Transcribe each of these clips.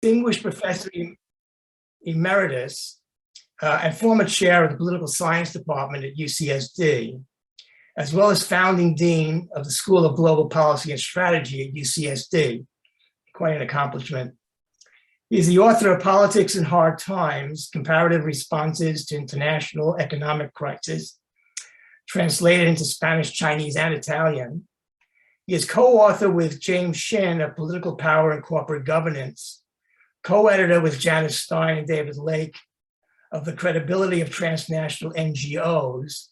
Distinguished Professor Emeritus and former chair of the Political Science Department at UCSD, as well as founding dean of the School of Global Policy and Strategy at UCSD. Quite an accomplishment. He's the author of Politics in Hard Times, Comparative Responses to International Economic Crisis, translated into Spanish, Chinese, and Italian. He is co-author with James Shin of Political Power and Corporate Governance, co-editor with Janice Stein and David Lake of The Credibility of Transnational NGOs,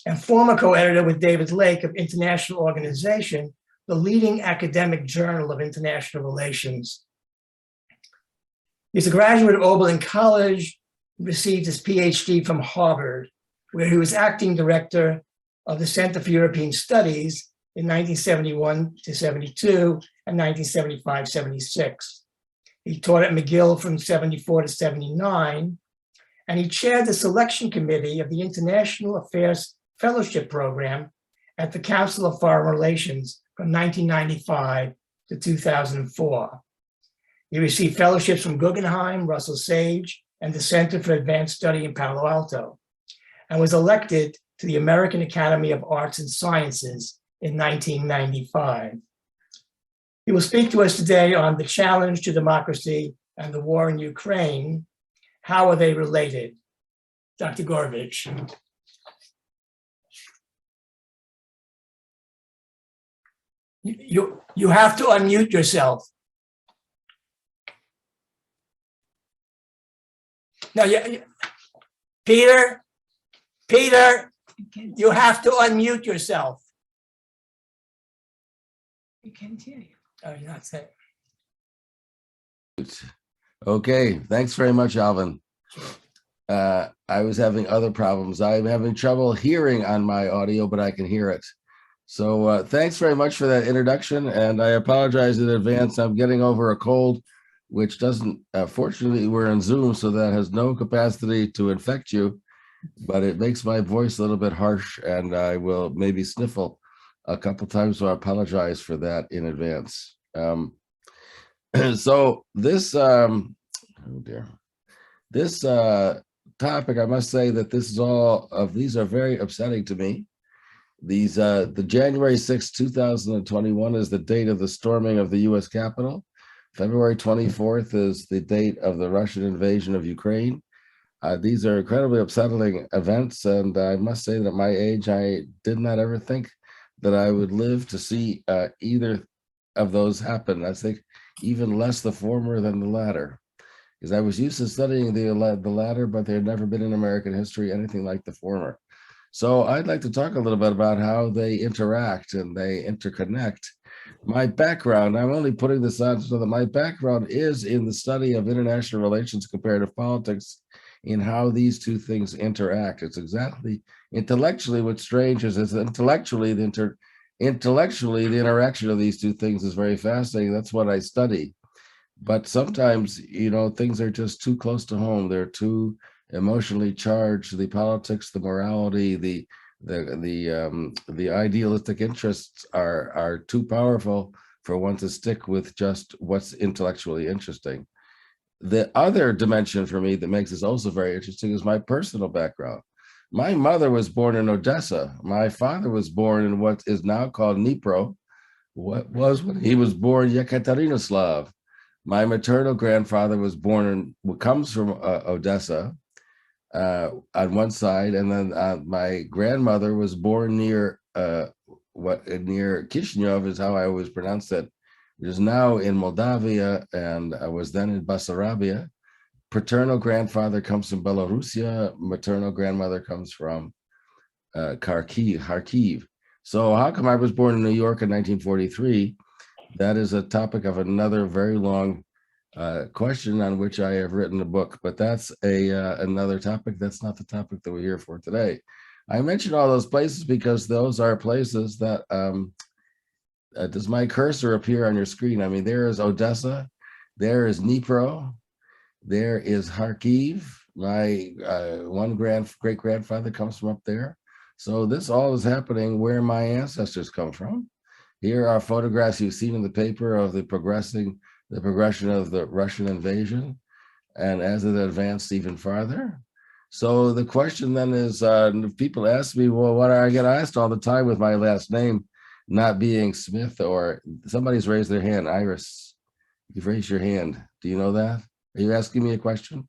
and former co-editor with David Lake of International Organization, the leading academic journal of international relations. He's a graduate of Oberlin College, received his PhD from Harvard, where he was acting director of the Center for European Studies in 1971 to 72 and 1975-76. He taught at McGill from 74 to 79, and he chaired the selection committee of the International Affairs Fellowship Program at the Council of Foreign Relations from 1995 to 2004. He received fellowships from Guggenheim, Russell Sage, and the Center for Advanced Study in Palo Alto, and was elected to the American Academy of Arts and Sciences in 1995. He will speak to us today on the challenge to democracy and the war in Ukraine. How are they related? Dr. Gorovich. You have to unmute yourself. No, Peter, you have to unmute yourself. You can't hear you. Oh, you're not saying. Okay, thanks very much, Alvin. I was having other problems. I'm having trouble hearing on my audio, but I can hear it. So thanks very much for that introduction, and I apologize in advance. I'm getting over a cold, which doesn't, fortunately, we're in Zoom, so that has no capacity to infect you, but it makes my voice a little bit harsh, and I will maybe sniffle a couple times, so I apologize for that in advance. So this, oh dear, this topic, I must say that this is all of these are very upsetting to me. These, the January 6, 2021 is the date of the storming of the US Capitol. February 24th is the date of the Russian invasion of Ukraine. These are incredibly upsetting events, and I must say that at my age, I did not ever think that I would live to see either of those happen. I think even less the former than the latter, because I was used to studying the latter, but there had never been in American history anything like the former. So I'd like to talk a little bit about how they interact and they interconnect. My background, I'm only putting this on so that my background is in the study of international relations, comparative politics, in how these two things interact. It's exactly intellectually what's strange is intellectually the interaction of these two things is very fascinating. That's what I study. But sometimes, you know, things are just too close to home. They're too emotionally charged. The politics, the morality, the idealistic interests are too powerful for one to stick with just what's intellectually interesting. The other dimension for me that makes this also very interesting is my personal background. My mother was born in Odessa. My father was born in what is now called Dnipro. What was when he was born Yekaterinoslav. My maternal grandfather was born in, comes from Odessa on one side, and then my grandmother was born near near Kishinev is how I always pronounce it, which is now in Moldavia, and I was then in Bessarabia. Paternal grandfather comes from Belarusia. Maternal grandmother comes from Kharkiv. So how come I was born in New York in 1943? That is a topic of another very long question on which I have written a book, but that's another topic. That's not the topic that we're here for today. I mentioned all those places because those are places that, does my cursor appear on your screen? I mean, there is Odessa, there is Dnipro, there is Kharkiv. My one great-grandfather comes from up there. So this all is happening where my ancestors come from. Here are photographs you've seen in the paper of the progressing the progression of the Russian invasion, and as it advanced even farther. So the question then is, people ask me, well, what I get asked all the time with my last name not being Smith, or somebody's raised their hand, Iris, you've raised your hand. Do you know that? Are you asking me a question?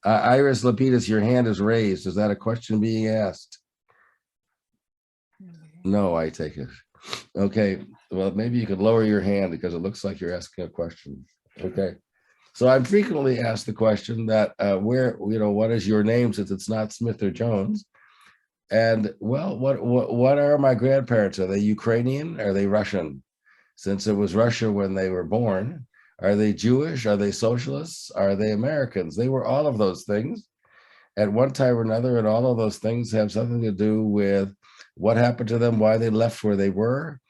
Iris Lapidus, your hand is raised. Is that a question being asked? No, I take it. Okay, well, maybe you could lower your hand because it looks like you're asking a question. Okay, so I'm frequently asked the question that what is your name, since it's not Smith or Jones? And well, what are my grandparents? Are they Ukrainian? Are they Russian? Since it was Russia when they were born, are they Jewish? Are they socialists? Are they Americans? They were all of those things at one time or another, and all of those things have something to do with what happened to them, why they left where they were,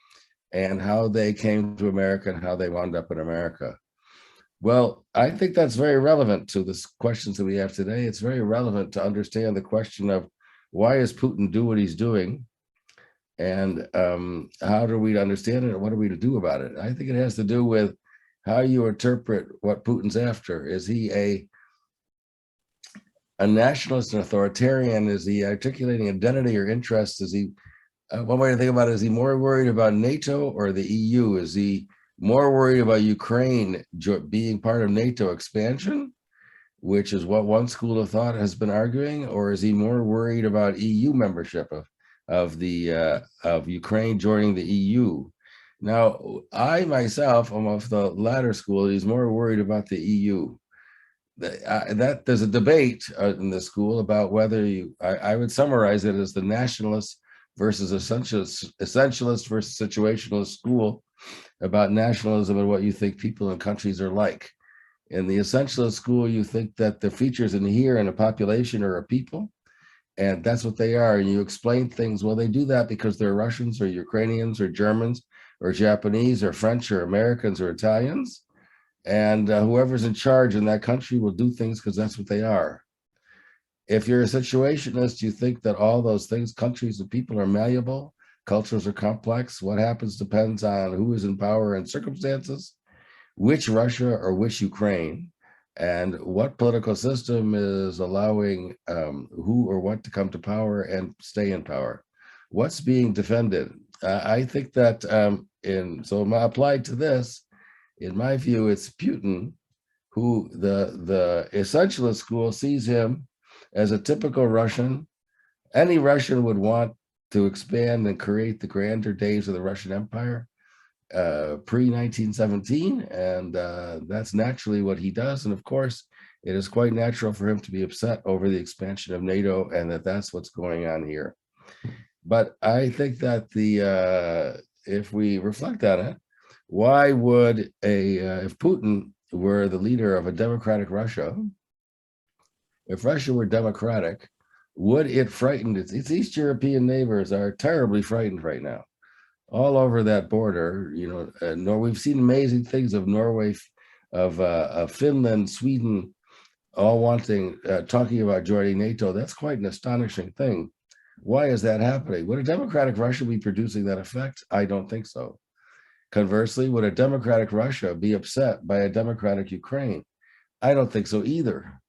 and how they came to America and how they wound up in America. Well, I think that's very relevant to the questions that we have today. It's very relevant to understand the question of why is Putin do what he's doing, and how do we understand it, and what are we to do about it? I think it has to do with how you interpret what Putin's after. Is he a nationalist, an authoritarian? Is he articulating identity or interest? Is he, one way to think about it, is he more worried about NATO or the EU? Is he more worried about Ukraine being part of NATO expansion, which is what one school of thought has been arguing, or is he more worried about EU membership of Ukraine joining the EU? Now, I myself am of the latter school. He's more worried about the EU. That there's a debate in the school about whether I would summarize it as the nationalist versus essentialist versus situationalist school about nationalism and what you think people and countries are like. In the essentialist school, you think that the features in here in a population are a people, and that's what they are. And you explain things, well, they do that because they're Russians or Ukrainians or Germans or Japanese or French or Americans or Italians. And whoever's in charge in that country will do things because that's what they are. If you're a situationist, you think that all those things, countries and people, are malleable, cultures are complex. What happens depends on who is in power and circumstances, which Russia or which Ukraine, and what political system is allowing who or what to come to power and stay in power. What's being defended? I think that applied to this, in my view, it's Putin, who the essentialist school sees him as a typical Russian. Any Russian would want to expand and create the grander days of the Russian Empire pre-1917, and that's naturally what he does. And of course, it is quite natural for him to be upset over the expansion of NATO, and that's what's going on here. But I think that if we reflect on it, why would if Putin were the leader of a democratic Russia, if Russia were democratic, would it frighten its East European neighbors? Are terribly frightened right now, all over that border. We've seen amazing things of Norway, of Finland, Sweden, all talking about joining NATO. That's quite an astonishing thing. Why is that happening? Would a democratic Russia be producing that effect? I don't think so. Conversely, would a democratic Russia be upset by a democratic Ukraine? I don't think so either.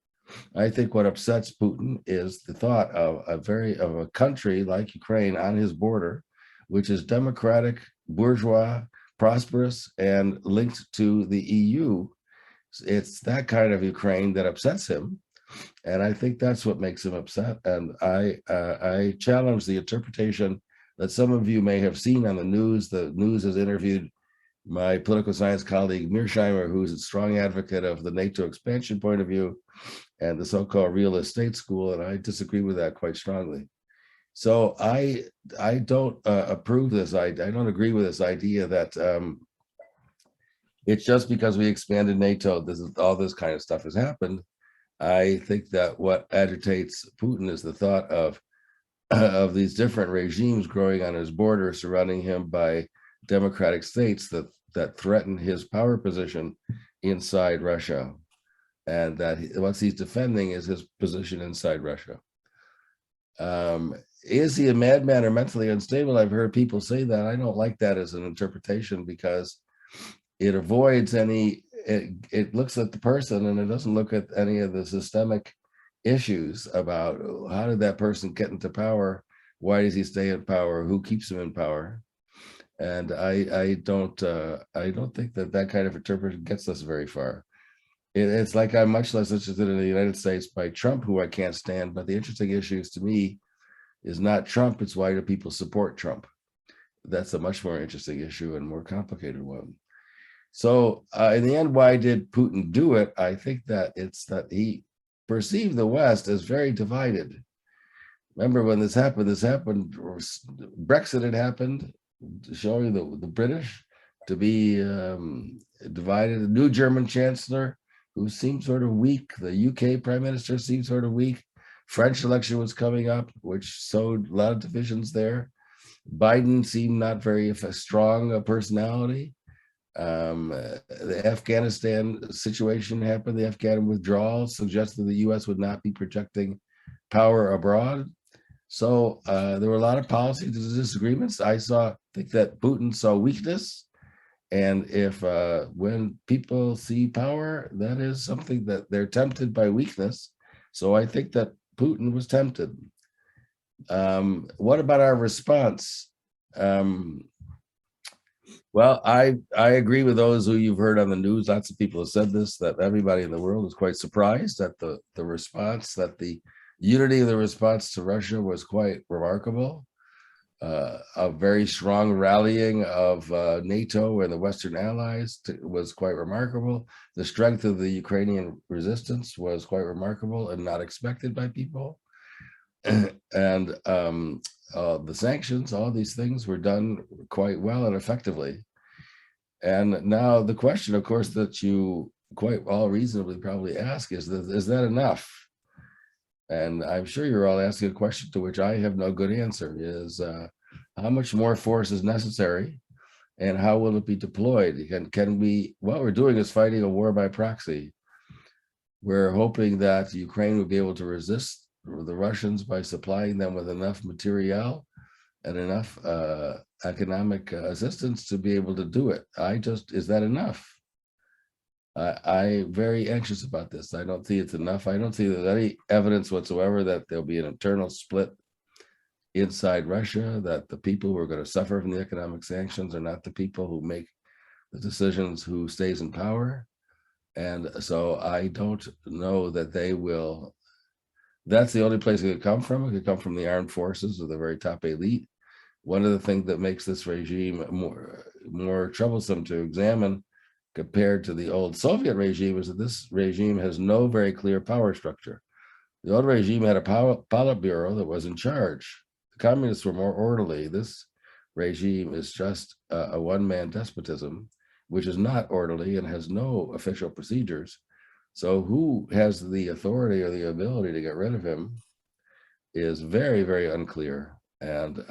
I think what upsets Putin is the thought of a country like Ukraine on his border, which is democratic, bourgeois, prosperous, and linked to the EU. It's that kind of Ukraine that upsets him. And I think that's what makes him upset. And I challenge the interpretation that some of you may have seen on the news. The news has interviewed my political science colleague Mearsheimer, who's a strong advocate of the NATO expansion point of view and the so-called real estate school, and I disagree with that quite strongly. So I don't approve this. I don't agree with this idea that it's just because we expanded NATO, all this kind of stuff has happened. I think that what agitates Putin is the thought of these different regimes growing on his border, surrounding him by democratic states that threaten his power position inside Russia, and that what he's defending is his position inside Russia. Is he a madman or mentally unstable? I've heard people say that. I don't like that as an interpretation, because it avoids it looks at the person and it doesn't look at any of the systemic issues about how did that person get into power? Why does he stay in power? Who keeps him in power? And I don't think that kind of interpretation gets us very far. It's like I'm much less interested in the United States by Trump, who I can't stand. But the interesting issues to me is not Trump, it's why do people support Trump? That's a much more interesting issue and more complicated one. So in the end, why did Putin do it? I think that it's that he perceived the West as very divided. Remember when this happened, Brexit had happened, showing the British to be divided. The new German chancellor, who seemed sort of weak, the UK prime minister seemed sort of weak. French election was coming up, which sowed a lot of divisions there. Biden seemed not very strong a personality. The Afghanistan situation happened. The Afghan withdrawal suggested the US would not be projecting power abroad. So there were a lot of policy disagreements. I think that Putin saw weakness. And if when people see power, that is something that they're tempted by weakness. So I think that Putin was tempted. What about our response? Well, I agree with those who you've heard on the news. Lots of people have said this, that everybody in the world is quite surprised at the response, that the unity of the response to Russia was quite remarkable. A very strong rallying of NATO and the Western allies was quite remarkable. The strength of the Ukrainian resistance was quite remarkable and not expected by people. And the sanctions, all these things were done quite well and effectively. And now the question, of course, that you quite all reasonably probably ask is that enough? And I'm sure you're all asking a question to which I have no good answer, is how much more force is necessary and how will it be deployed? What we're doing is fighting a war by proxy. We're hoping that Ukraine will be able to resist the Russians by supplying them with enough material and enough economic assistance to be able to do it. Is that enough? I'm very anxious about this. I don't think it's enough. I don't see there's any evidence whatsoever that there'll be an internal split inside Russia, that the people who are going to suffer from the economic sanctions are not the people who make the decisions who stays in power. And so I don't know that they will. That's the only place it could come from. It could come from the armed forces or the very top elite. One of the things that makes this regime more troublesome to examine compared to the old Soviet regime is that this regime has no very clear power structure. The old regime had a Politburo that was in charge. The communists were more orderly. This regime is just a one-man despotism, which is not orderly and has no official procedures. So who has the authority or the ability to get rid of him is very, very unclear. And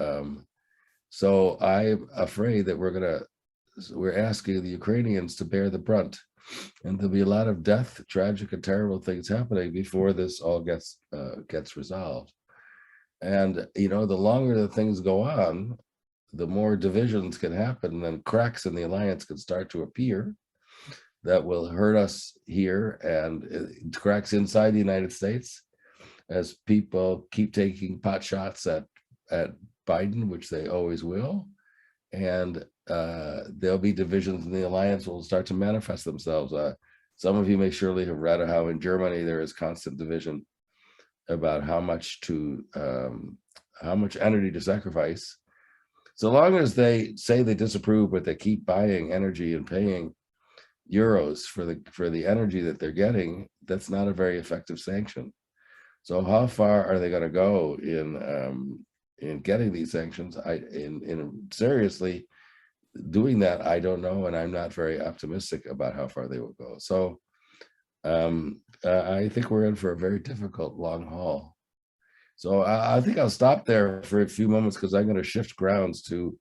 so I'm afraid that we're asking the Ukrainians to bear the brunt, and there'll be a lot of death, tragic and terrible things happening before this all gets resolved. And the longer the things go on, the more divisions can happen, and then cracks in the alliance can start to appear that will hurt us here, and cracks inside the United States as people keep taking pot shots at Biden, which they always will. And there'll be divisions in the alliance will start to manifest themselves. Some of you may surely have read how in Germany there is constant division about how much energy to sacrifice. So long as they say they disapprove, but they keep buying energy and paying euros for the energy that they're getting, that's not a very effective sanction. So how far are they going to go in getting these sanctions? In seriously doing that, I don't know, and I'm not very optimistic about how far they will go. So I think we're in for a very difficult long haul. So I think I'll stop there for a few moments because I'm going to shift grounds to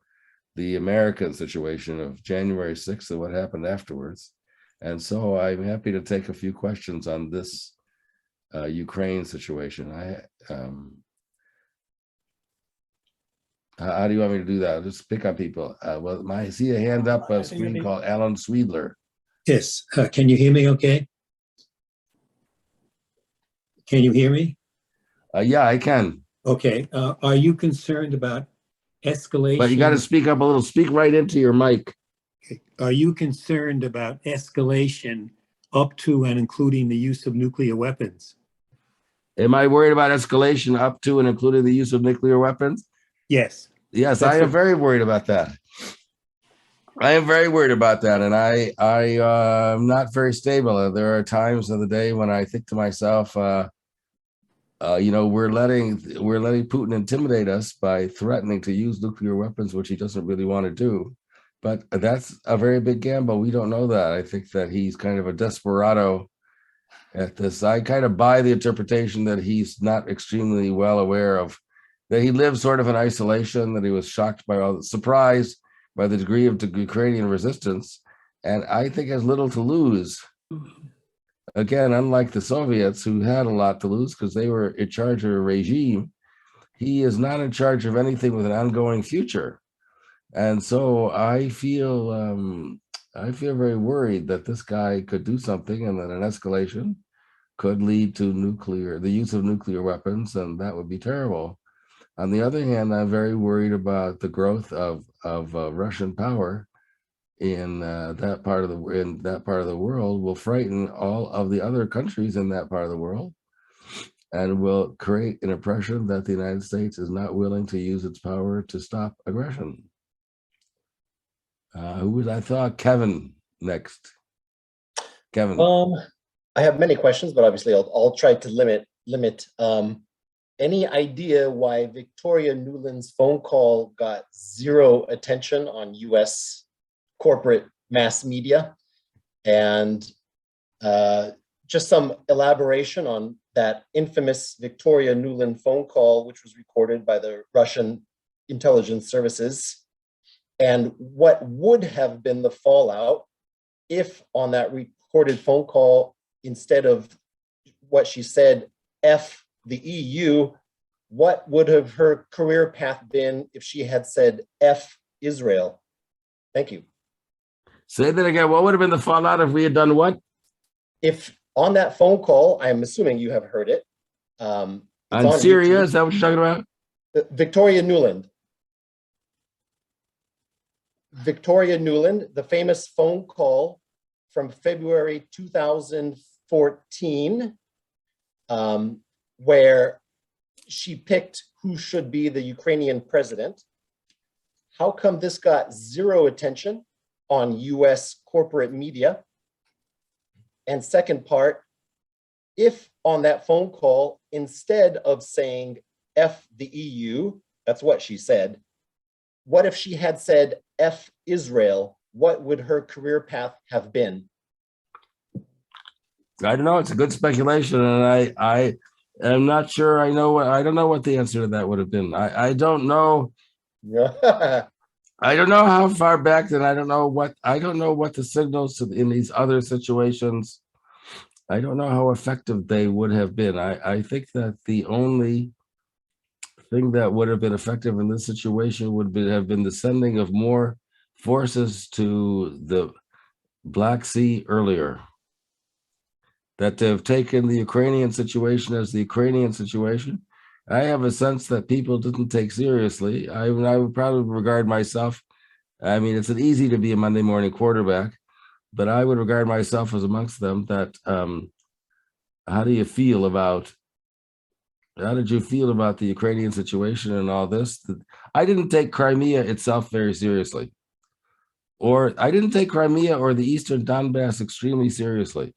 the American situation of January 6th and what happened afterwards. And so I'm happy to take a few questions on this Ukraine situation. How do you want me to do that? Just pick on people. Well, I see a hand up I a think screen called Alan Sweedler. Yes, can you hear me okay? Can you hear me? Yeah, I can. Okay, are you concerned about escalation? But you got to speak up a little. Speak right into your mic. Are you concerned about escalation up to and including the use of nuclear weapons? Am I worried about escalation up to and including the use of nuclear weapons? Yes. Yes, That's I am what- very worried about that. I am very worried about that, and I am not very stable. There are times of the day when I think to myself, we're letting Putin intimidate us by threatening to use nuclear weapons, which he doesn't really want to do. But that's a very big gamble. We don't know that. I think that he's kind of a desperado at this. I kind of buy the interpretation that he's not extremely well aware of, that he lives sort of in isolation, that he was shocked by all the surprise by the degree of Ukrainian resistance, and I think has little to lose. Again, unlike the Soviets, who had a lot to lose because they were in charge of a regime, he is not in charge of anything with an ongoing future. And so I feel very worried that this guy could do something and that an escalation could lead to the use of nuclear weapons, and that would be terrible. On the other hand, I'm very worried about the growth of Russian power in that part of the world. Will frighten all of the other countries in that part of the world, and will create an impression that the United States is not willing to use its power to stop aggression. Who was I thought Kevin next? Kevin. I have many questions, but obviously I'll try to limit. Any idea why Victoria Nuland's phone call got zero attention on US corporate mass media? And just some elaboration on that infamous Victoria Nuland phone call, which was recorded by the Russian intelligence services, and what would have been the fallout if on that recorded phone call, instead of what she said, F the EU, what would have her career path been if she had said F Israel? Thank you. Say that again. What would have been the fallout if we had done what? If on that phone call, I'm assuming you have heard it. On Syria, YouTube. is that what you're talking about? Victoria Nuland. Victoria Nuland, the famous phone call from February 2014, where she picked who should be the Ukrainian president. How come this got zero attention on US corporate media? And second part, if on that phone call, instead of saying F the EU, that's what she said, what if she had said F Israel? What would her career path have been? I don't know. It's a good speculation, and I am not sure. I don't know what the answer to that would have been. I don't know. I don't know how far back, and I don't know what the signals in these other situations. I don't know how effective they would have been. I think that the only thing that would have been effective in this situation would have been the sending of more forces to the Black Sea earlier. That to have taken the Ukrainian situation as the Ukrainian situation, I have a sense that people didn't take seriously. I would probably regard myself, I mean, it's easy to be a Monday morning quarterback, but I would regard myself as amongst them that, how did you feel about the Ukrainian situation and all this? I didn't take Crimea itself very seriously. Or I didn't take Crimea or the Eastern Donbass extremely seriously.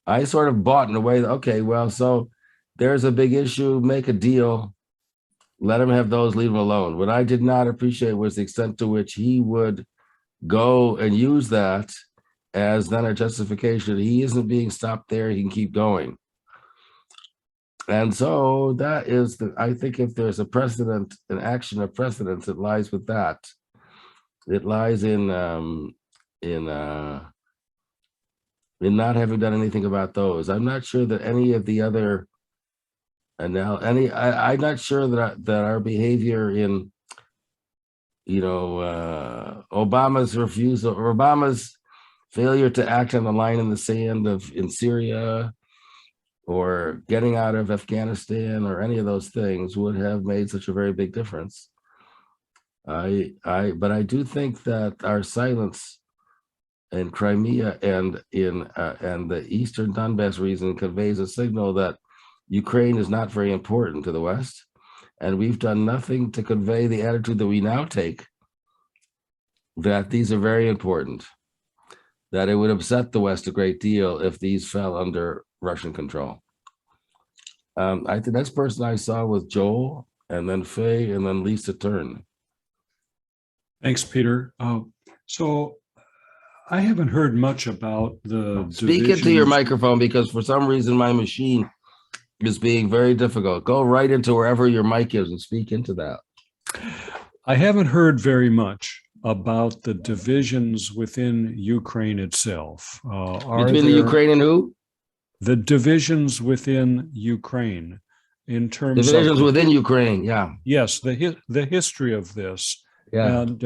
I sort of bought in a way that, okay, well, so there's a big issue, make a deal, let him have those, leave him alone. What I did not appreciate was the extent to which he would go and use that as then a justification. He isn't being stopped there, he can keep going. And so that is I think if there's a precedent, an action of precedence, it lies with that. It lies in not having done anything about those. I'm not sure that any of the other And now, I'm not sure that our behavior in, Obama's failure to act on the line in the sand in Syria, or getting out of Afghanistan, or any of those things would have made such a very big difference. But I do think that our silence in Crimea and and the Eastern Donbass region conveys a signal that Ukraine is not very important to the West, and we've done nothing to convey the attitude that we now take, that these are very important, that it would upset the West a great deal if these fell under Russian control. I think the next person I saw was Joel, and then Faye, and then Lisa Turn. Thanks, Peter. So I haven't heard much about the Speak into your divisions. microphone, because for some reason my machine is being very difficult. Go right into wherever your mic is and speak into that. I haven't heard very much about the divisions within Ukraine itself. Between the Ukraine and who? The divisions within Ukraine in terms Divisions of within Ukraine, yeah. yes, the history of this. Yeah. And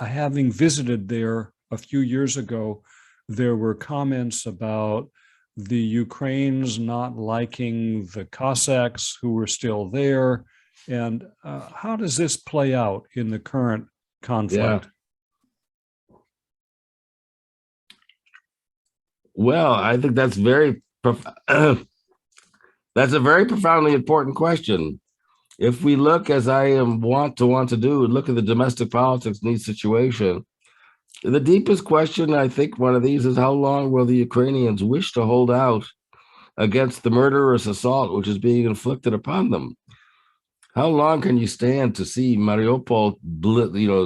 having visited there a few years ago, there were comments about the Ukrainians not liking the Cossacks who were still there. And how does this play out in the current conflict? Well, I think that's that's a very profoundly important question. If we look, as I want to do, look at the domestic politics in each situation, the deepest question, I think one of these, is how long will the Ukrainians wish to hold out against the murderous assault which is being inflicted upon them? How long can you stand to see Mariupol,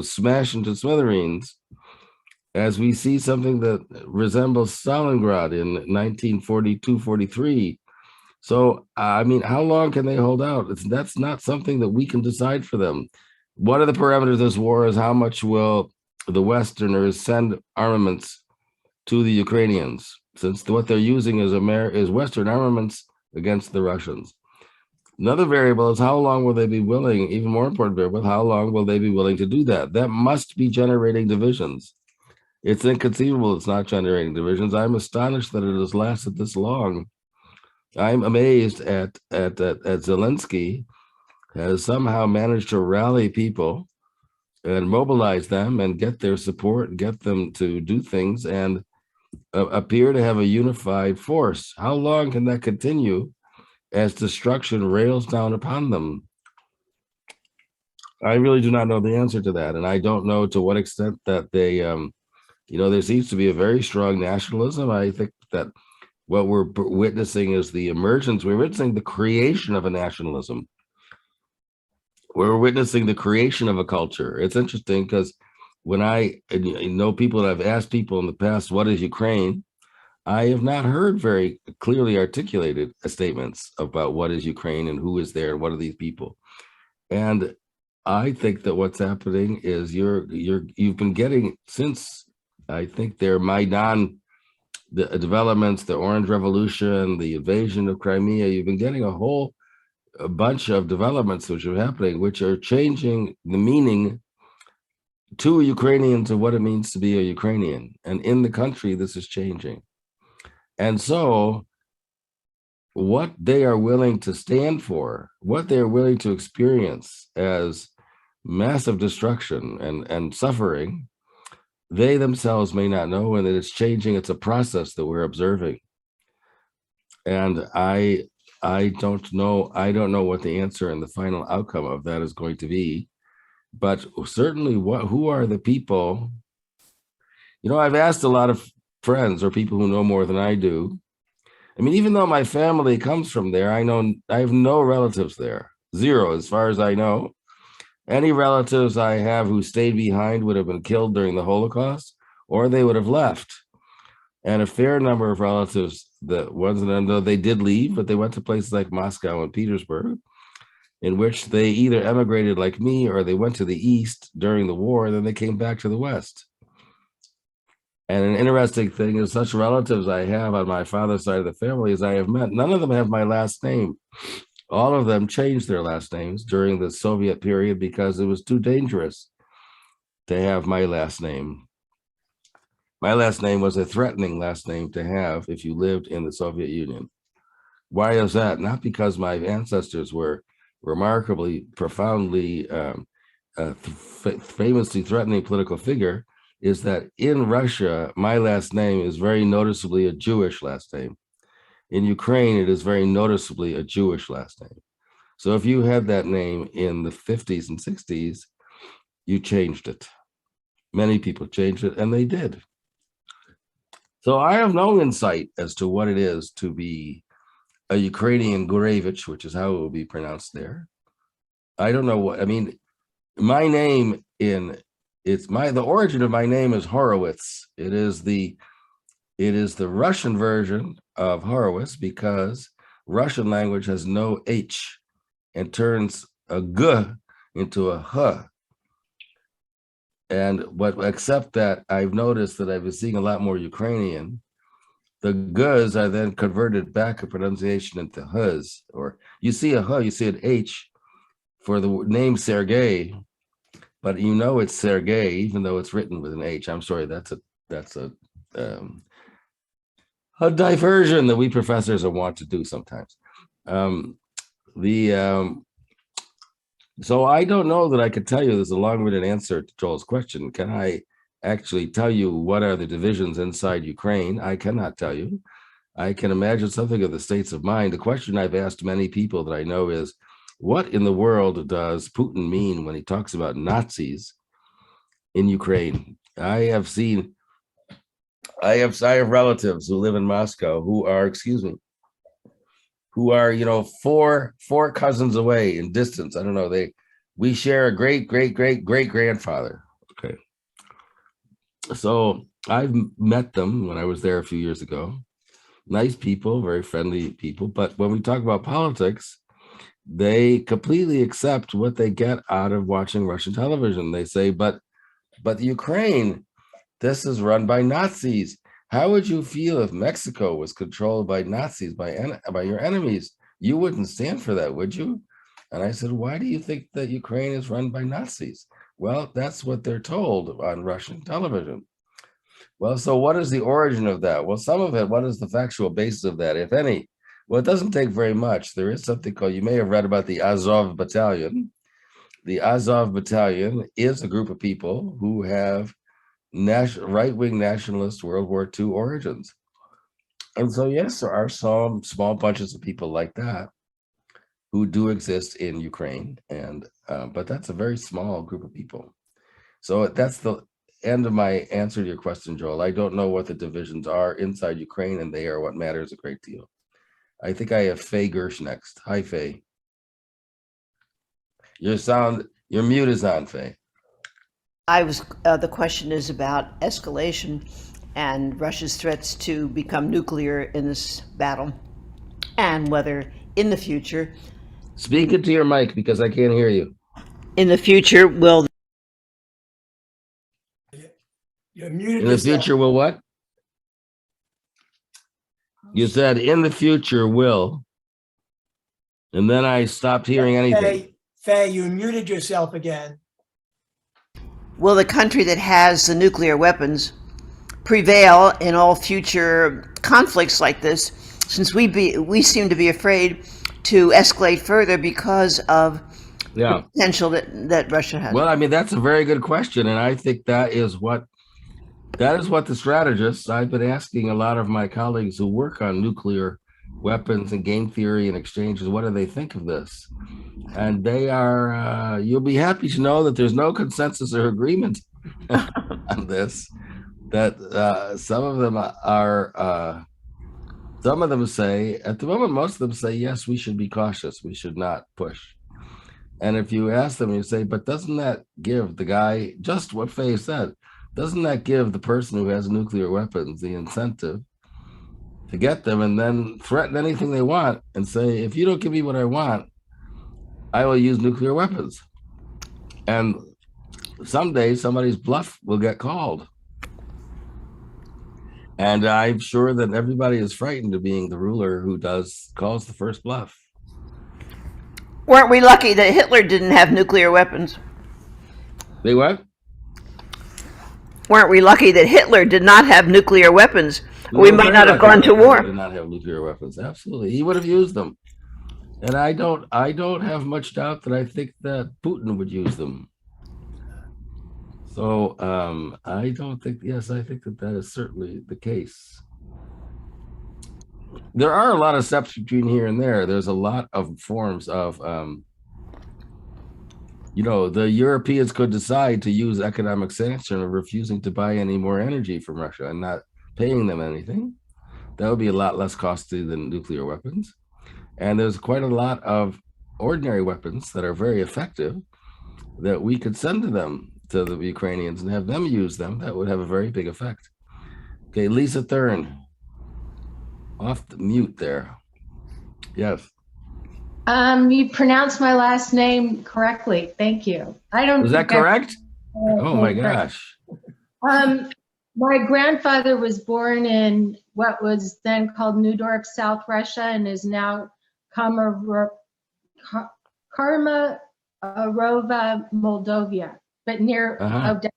smash into smithereens, as we see something that resembles Stalingrad in 1942-43? So, I mean, how long can they hold out? That's not something that we can decide for them. One of the parameters of this war is how much will the Westerners send armaments to the Ukrainians, since what they're using is Western armaments against the Russians. Another variable is how long will they be willing, even more important variable, how long will they be willing to do that? That must be generating divisions. It's inconceivable it's not generating divisions. I'm astonished that it has lasted this long. I'm amazed at Zelensky has somehow managed to rally people and mobilize them and get their support and get them to do things and appear to have a unified force. How long can that continue as destruction rails down upon them? I really do not know the answer to that. And I don't know to what extent that they, there seems to be a very strong nationalism. I think that what we're witnessing is we're witnessing the creation of a nationalism. We're witnessing the creation of a culture. It's interesting because when I know people, and I've asked people in the past, what is Ukraine? I have not heard very clearly articulated statements about what is Ukraine and who is there and what are these people. And I think that what's happening is you've been getting, since I think their Maidan, the developments, the Orange Revolution, the invasion of Crimea, you've been getting a bunch of developments which are happening, which are changing the meaning to Ukrainians of what it means to be a Ukrainian. And in the country, this is changing. And so what they are willing to stand for, what they're willing to experience as massive destruction and suffering, they themselves may not know, and that it's changing. It's a process that we're observing. And I don't know what the answer and the final outcome of that is going to be. But certainly who are the people? I've asked a lot of friends or people who know more than I do. I mean, even though my family comes from there, I have no relatives there. Zero, as far as I know. Any relatives I have who stayed behind would have been killed during the Holocaust, or they would have left. And a fair number of relatives, the ones that they did leave, but they went to places like Moscow and Petersburg, in which they either emigrated like me or they went to the East during the war, and then they came back to the West. And an interesting thing is such relatives I have on my father's side of the family as I have met, none of them have my last name. All of them changed their last names during the Soviet period because it was too dangerous to have my last name. My last name was a threatening last name to have if you lived in the Soviet Union. Why is that? Not because my ancestors were remarkably, profoundly, famously threatening political figure, is that in Russia, my last name is very noticeably a Jewish last name. In Ukraine, it is very noticeably a Jewish last name. So if you had that name in the 50s and 60s, you changed it. Many people changed it, and they did. So I have no insight as to what it is to be a Ukrainian Gurevich, which is how it will be pronounced there. I don't know what, I mean, my name the origin of my name is Horowitz. It is the Russian version of Horowitz because Russian language has no H and turns a G into a H. And except that I've noticed that I've been seeing a lot more Ukrainian. The Gs are then converted back a pronunciation into Hs, or you see a H, you see an H for the name Sergei, but you know it's Sergei, even though it's written with an H. I'm sorry, that's a diversion that we professors want to do sometimes. So I don't know that I could tell you. There's a long-winded answer to Joel's question. Can I actually tell you what are the divisions inside Ukraine? I cannot tell you. I can imagine something of the states of mind. The question I've asked many people that I know is, what in the world does Putin mean when he talks about Nazis in Ukraine? I have relatives who live in Moscow who are, four cousins away in distance. I don't know. We share a great grandfather. Okay. So I've met them when I was there a few years ago. Nice people, very friendly people. But when we talk about politics, they completely accept what they get out of watching Russian television. They say, but Ukraine, this is run by Nazis. How would you feel if Mexico was controlled by Nazis, by your enemies? You wouldn't stand for that, would you? And I said, why do you think that Ukraine is run by Nazis? Well, that's what they're told on Russian television. Well, so what is the origin of that? Well, some of it, what is the factual basis of that, if any? Well, it doesn't take very much. There is something called, you may have read about the Azov Battalion. The Azov Battalion is a group of people who have right-wing nationalist World War II origins. And so, yes, there are some small bunches of people like that who do exist in Ukraine, but that's a very small group of people. So that's the end of my answer to your question, Joel. I don't know what the divisions are inside Ukraine, and they are what matters a great deal. I think I have Faye Gersh next. Hi, Faye. Your mute is on, Faye. The question is about escalation and Russia's threats to become nuclear in this battle, and whether in the future. Speak into your mic because I can't hear you. In the future, will. You're muted. In the future, will what? You said in the future will, and then I stopped hearing anything. Faye, you muted yourself again. Will the country that has the nuclear weapons prevail in all future conflicts like this, since we seem to be afraid to escalate further because of the potential that Russia has? Well, I mean, that's a very good question, and I think that is what the strategists, I've been asking a lot of my colleagues who work on nuclear weapons and game theory and exchanges, what do they think of this? And they are, you'll be happy to know that there's no consensus or agreement on this, that some of them say, at the moment, most of them say, yes, we should be cautious. We should not push. And if you ask them, you say, but doesn't that give the guy, just what Faye said, doesn't that give the person who has nuclear weapons the incentive to get them and then threaten anything they want and say, if you don't give me what I want, I will use nuclear weapons. And someday somebody's bluff will get called. And I'm sure that everybody is frightened of being the ruler who calls the first bluff. Weren't we lucky that Hitler didn't have nuclear weapons? They what? Weren't we lucky that Hitler did not have nuclear weapons? We were might very not have lucky gone to that Hitler war. did not have nuclear weapons. Absolutely. He would have used them. And I don't have much doubt that I think that Putin would use them. So I don't think, yes, I think that is certainly the case. There are a lot of steps between here and there. There's a lot of forms of, the Europeans could decide to use economic sanction of refusing to buy any more energy from Russia and not paying them anything. That would be a lot less costly than nuclear weapons. And there's quite a lot of ordinary weapons that are very effective that we could send to them, to the Ukrainians, and have them use them. That would have a very big effect. Okay, Lisa Thurn, off the mute there. Yes. You pronounced my last name correctly. Thank you. I don't. Is that think I- correct? Oh my gosh. My grandfather was born in what was then called Newdorf, South Russia, and is now Komarova, Moldova, but near Odessa.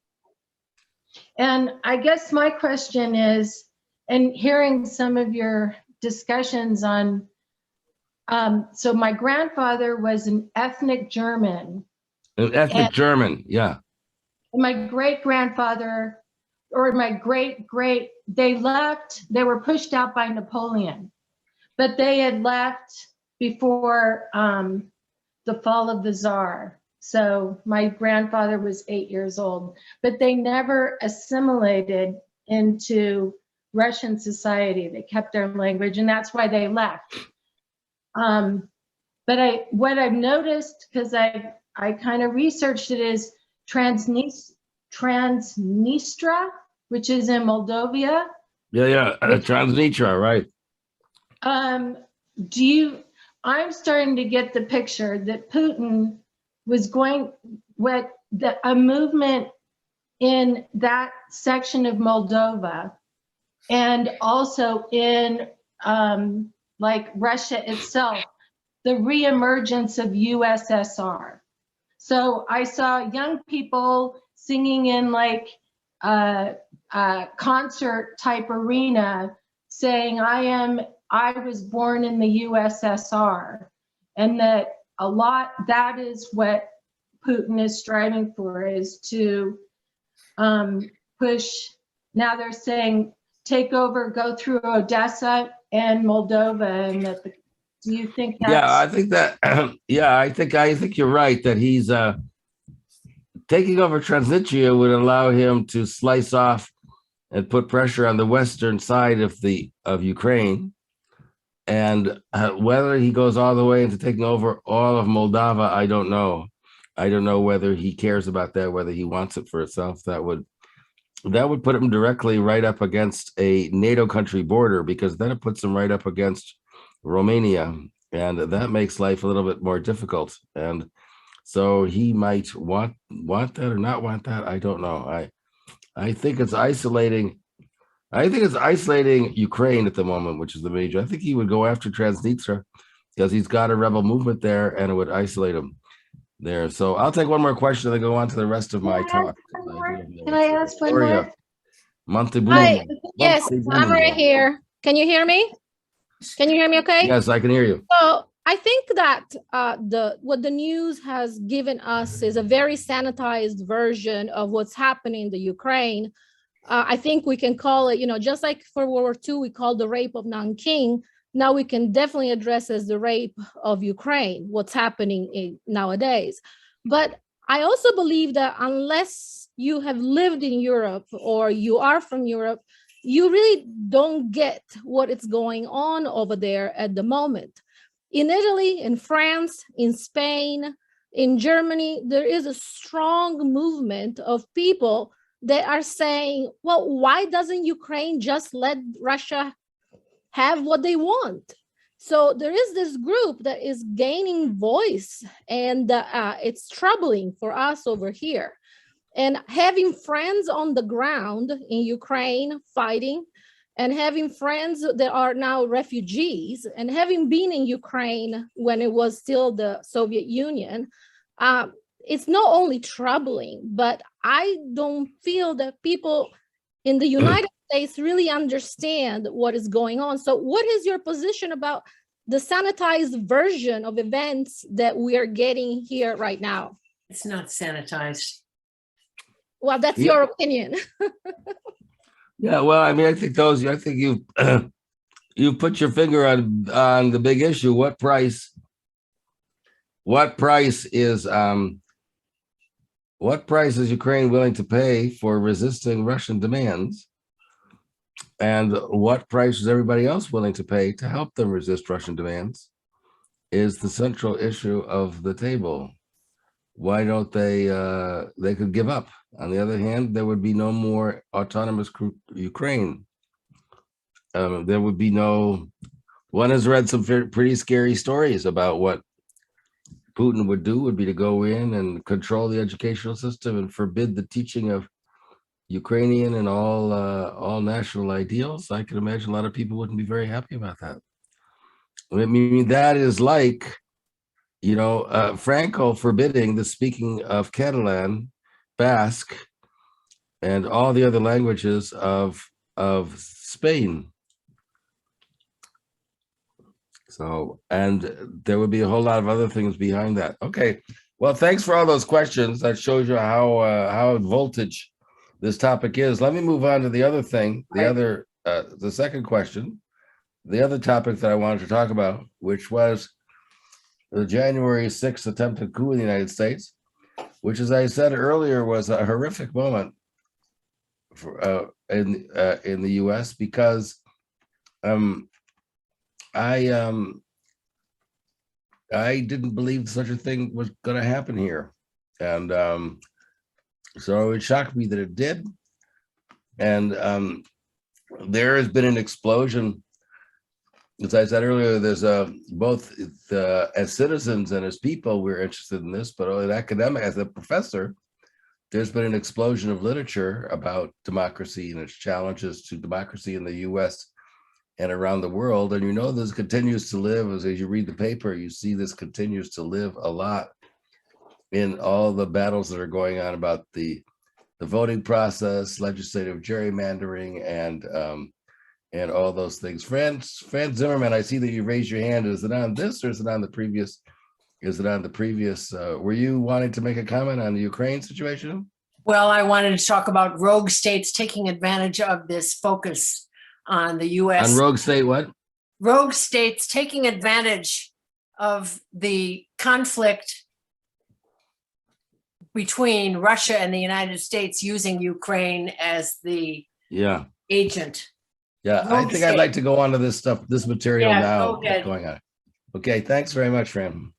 And I guess my question is, and hearing some of your discussions on, so my grandfather was an ethnic German. An ethnic German, yeah. And my great-grandfather, or my great-great, they were pushed out by Napoleon, but they had left before the fall of the Tsar. So my grandfather was 8 years old, but they never assimilated into Russian society. They kept their language, and that's why they left. But what I've noticed, because I kind of researched it, is Transnistria, which is in Moldova. Yeah, Transnistria, right. I'm starting to get the picture that Putin was a movement in that section of Moldova, and also in like Russia itself, the reemergence of USSR. So I saw young people singing in like a concert type arena saying, I was born in the USSR, and that is what Putin is striving for, is to push. Now they're saying take over, go through Odessa and Moldova, and do you think that's? Yeah, I think that. I think you're right that he's taking over Transnistria would allow him to slice off and put pressure on the western side of Ukraine, and whether he goes all the way into taking over all of Moldova, I don't know. I don't know whether he cares about that, whether he wants it for itself. That would put him directly right up against a NATO country border, because then it puts him right up against Romania, and that makes life a little bit more difficult. And so he might want that or not want that. I don't know. I think it's isolating. I think it's isolating Ukraine at the moment, which is the major. I think he would go after Transnistria because he's got a rebel movement there, and it would isolate him there. So I'll take one more question and then go on to the rest of my talk. Can I ask one more? Hi. Yes, I'm right here. Can you hear me? Can you hear me okay? Yes, I can hear you. So I think that what the news has given us is a very sanitized version of what's happening in the Ukraine. I think we can call it, just like for World War II, we called the rape of Nanking. Now we can definitely address as the rape of Ukraine, what's happening nowadays. But I also believe that unless you have lived in Europe or you are from Europe, you really don't get what is going on over there at the moment. In Italy, in France, in Spain, in Germany, there is a strong movement of people that are saying, well, why doesn't Ukraine just let Russia have what they want? So there is this group that is gaining voice, and it's troubling for us over here. And having friends on the ground in Ukraine fighting, and having friends that are now refugees, and having been in Ukraine when it was still the Soviet Union, it's not only troubling, but I don't feel that people in the United States really understand what is going on. So what is your position about the sanitized version of events that we are getting here right now? It's not sanitized. Well, that's Yeah. your opinion. Yeah, well, I mean, I think you you put your finger on the big issue. What price is Ukraine willing to pay for resisting Russian demands? And what price is everybody else willing to pay to help them resist Russian demands is the central issue of the table. Why don't they could give up. On the other hand, there would be no more autonomous Ukraine. There would be no, one has read some pretty scary stories about what Putin would do, would be to go in and control the educational system and forbid the teaching of Ukrainian and all national ideals. I can imagine a lot of people wouldn't be very happy about that. I mean, that is like, you know, Franco forbidding the speaking of Catalan, Basque, and all the other languages of Spain. So, and there would be a whole lot of other things behind that. Okay, well, thanks for all those questions. That shows you how voltage this topic is. Let me move on to the other thing, the second question, the other topic that I wanted to talk about, which was the January 6th attempted coup in the United States, which, as I said earlier, was a horrific moment for, in the U.S. because I didn't believe such a thing was going to happen here, and so it shocked me that it did. And there has been an explosion. As I said earlier, there's both as citizens and as people, we're interested in this, but as academic, as a professor, there's been an explosion of literature about democracy and its challenges to democracy in the US and around the world. And you know, this continues to live, as you read the paper, you see this continues to live a lot in all the battles that are going on about the voting process, legislative gerrymandering, and all those things. Franz Zimmerman, I see that you raised your hand. Is it on this or is it on the previous? Were you wanting to make a comment on the Ukraine situation? Well, I wanted to talk about rogue states taking advantage of this focus on the U.S. On rogue state what? Rogue states taking advantage of the conflict between Russia and the United States, using Ukraine as the agent. Yeah, I think I'd like to go on to this stuff, this material now. Go ahead. Going on. Okay, thanks very much, Fran.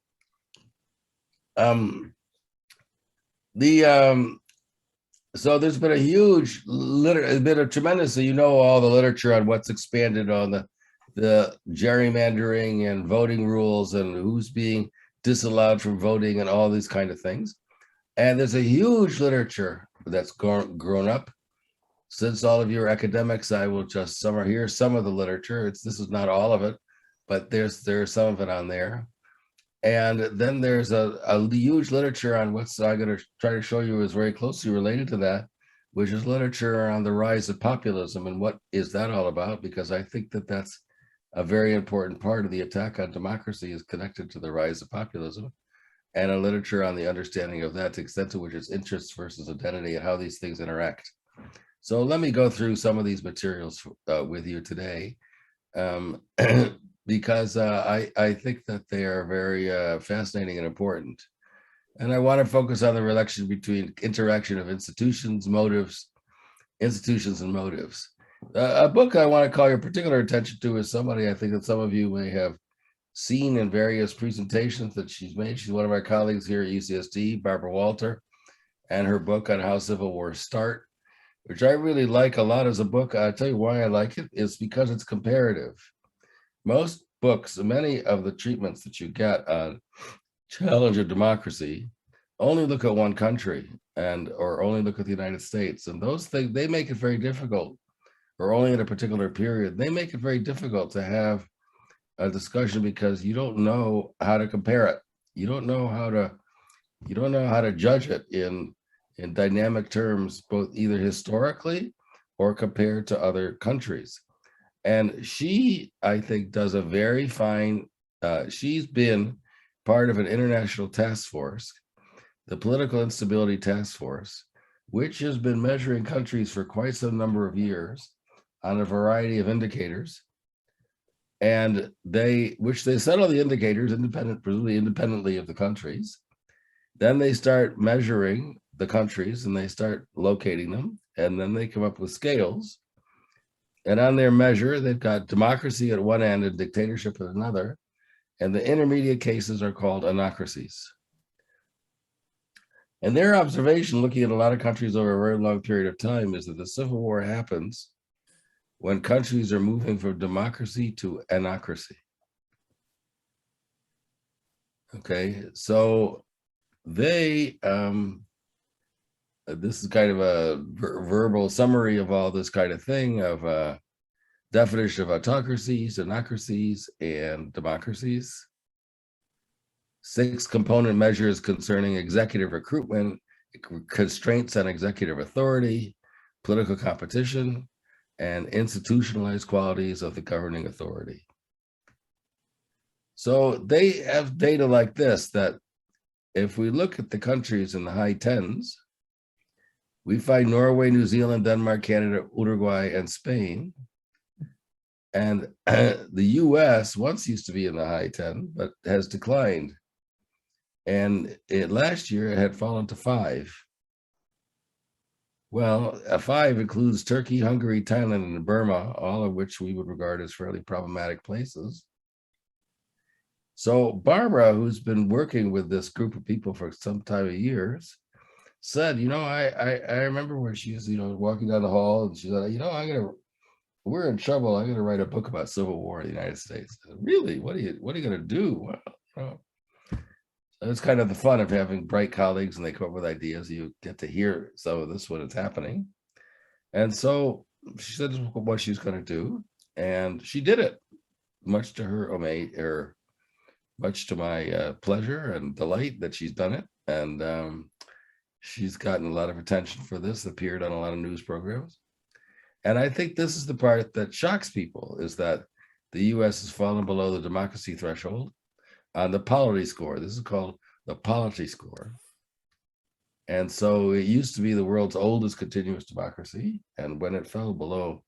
So there's been a huge tremendous, so you know, all the literature on what's expanded on the gerrymandering and voting rules and who's being disallowed from voting and all these kind of things. And there's a huge literature that's grown up. Since all of you are academics, I will just here's some of the literature. This is not all of it, but there's some of it on there. And then there's a huge literature on what's I'm going to try to show you is very closely related to that, which is literature on the rise of populism and what is that all about? Because I think that that's a very important part of the attack on democracy is connected to the rise of populism, and a literature on the understanding of that, to the extent to which it's interests versus identity and how these things interact. So let me go through some of these materials with you today, because I think that they are very fascinating and important. And I want to focus on the relation between interaction of institutions and motives. A book I want to call your particular attention to is somebody I think that some of you may have seen in various presentations that she's made. She's one of our colleagues here at UCSD, Barbara Walter, and her book on how civil wars start, which I really like a lot as a book. I'll tell you why I like it. It's because it's comparative. Most books, many of the treatments that you get on challenge of democracy only look at one country or only look at the United States. And those things, they make it very difficult or only in a particular period, they make it very difficult to have a discussion because you don't know how to compare it. You don't know how to judge it in dynamic terms, both either historically or compared to other countries. And she, I think, does a very fine, she's been part of an international task force, the Political Instability Task Force, which has been measuring countries for quite some number of years on a variety of indicators. And they set all the indicators presumably independently of the countries. Then they start measuring the countries and they start locating them. And then they come up with scales. And on their measure, they've got democracy at one end and dictatorship at another. And the intermediate cases are called anocracies. And their observation, looking at a lot of countries over a very long period of time, is that the civil war happens when countries are moving from democracy to anocracy. Okay, so they, this is kind of a verbal summary of all this kind of thing, of definition of autocracies, anocracies, and democracies. 6 component measures concerning executive recruitment, constraints on executive authority, political competition, and institutionalized qualities of the governing authority. So they have data like this, that if we look at the countries in the high tens, we find Norway, New Zealand, Denmark, Canada, Uruguay, and Spain. And the US once used to be in the high 10, but has declined. And last year it had fallen to 5. Well, a 5 includes Turkey, Hungary, Thailand, and Burma, all of which we would regard as fairly problematic places. So Barbara, who's been working with this group of people for some time of years, said, I remember when she was, walking down the hall, and she said, we're in trouble. I'm going to write a book about civil war in the United States. Said, really? What are you going to do? Well, it's kind of the fun of having bright colleagues and they come up with ideas. You get to hear some of this when it's happening. And so she said what she was going to do, and she did it, much to much to my pleasure and delight that she's done it. And she's gotten a lot of attention for this, appeared on a lot of news programs. And I think this is the part that shocks people, is that the US has fallen below the democracy threshold on the polity score. This is called the polity score. And so it used to be the world's oldest continuous democracy. And when it fell below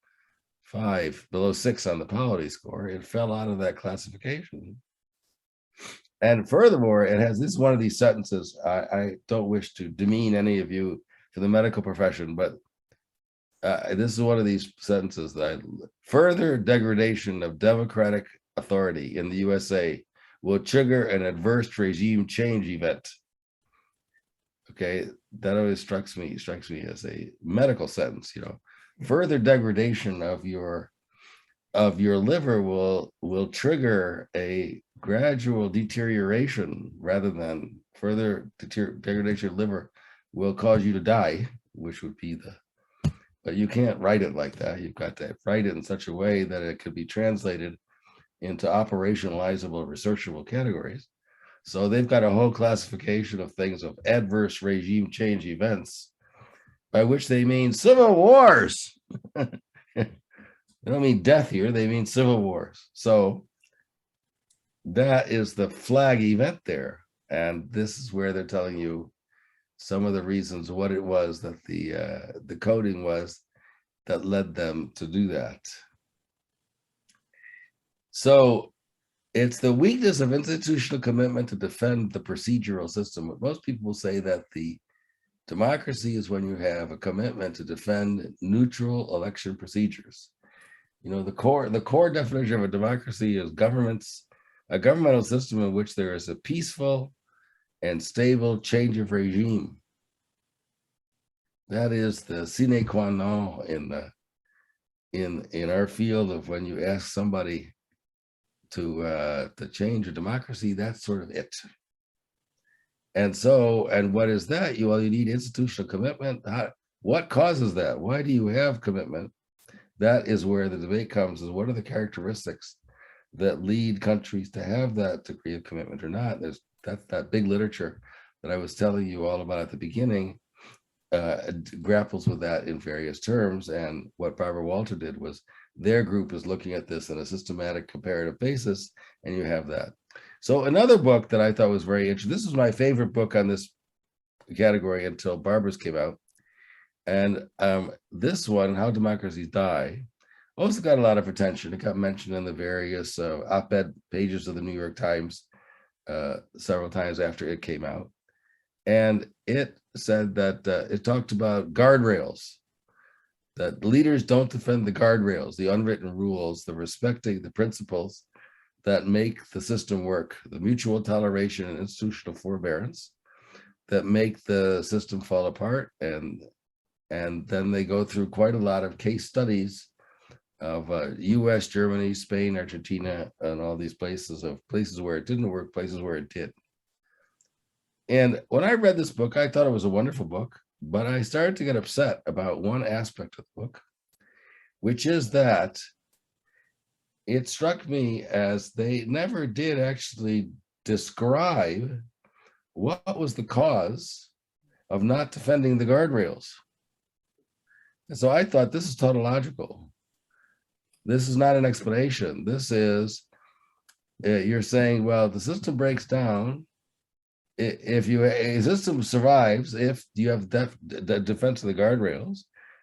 6 on the polity score, it fell out of that classification. And furthermore, this is one of these sentences. I don't wish to demean any of you for the medical profession, but this is one of these sentences that further degradation of democratic authority in the USA will trigger an adverse regime change event. Okay, that always strikes me as a medical sentence. Further degradation of your liver will trigger a gradual deterioration, rather than further degradation of liver will cause you to die, which would be but you can't write it like that. You've got to write it in such a way that it could be translated into operationalizable, researchable categories. So they've got a whole classification of things, of adverse regime change events, by which they mean civil wars. They don't mean death here, they mean civil wars. So that is the flag event there. And this is where they're telling you some of the reasons what it was that the coding was that led them to do that. So it's the weakness of institutional commitment to defend the procedural system. Most people say that the democracy is when you have a commitment to defend neutral election procedures. The core definition of a democracy is a governmental system in which there is a peaceful and stable change of regime. That is the sine qua non in our field of when you ask somebody to change a democracy, that's sort of it. And so, and what is that? You need institutional commitment. What causes that? Why do you have commitment? that is where the debate comes, is what are the characteristics that lead countries to have that degree of commitment or not. There's that big literature that I was telling you all about at the beginning grapples with that in various terms. And what Barbara Walter did was their group is looking at this on a systematic comparative basis, and you have that. So another book that I thought was very interesting, this was my favorite book on this category until Barbara's came out. And this one, How Democracies Die, also got a lot of attention. It got mentioned in the various op-ed pages of the New York Times several times after it came out. And it said that it talked about guardrails, that leaders don't defend the guardrails, the unwritten rules, the respecting the principles that make the system work, the mutual toleration and institutional forbearance that make the system fall apart. And then they go through quite a lot of case studies of US, Germany, Spain, Argentina, and all these places where it didn't work, places where it did. And when I read this book, I thought it was a wonderful book, but I started to get upset about one aspect of the book, which is that it struck me as they never did actually describe what was the cause of not defending the guardrails. And so I thought, this is tautological. This is not an explanation. This is, you're saying, well, the system breaks down. If a system survives, if you have the defense of the guardrails,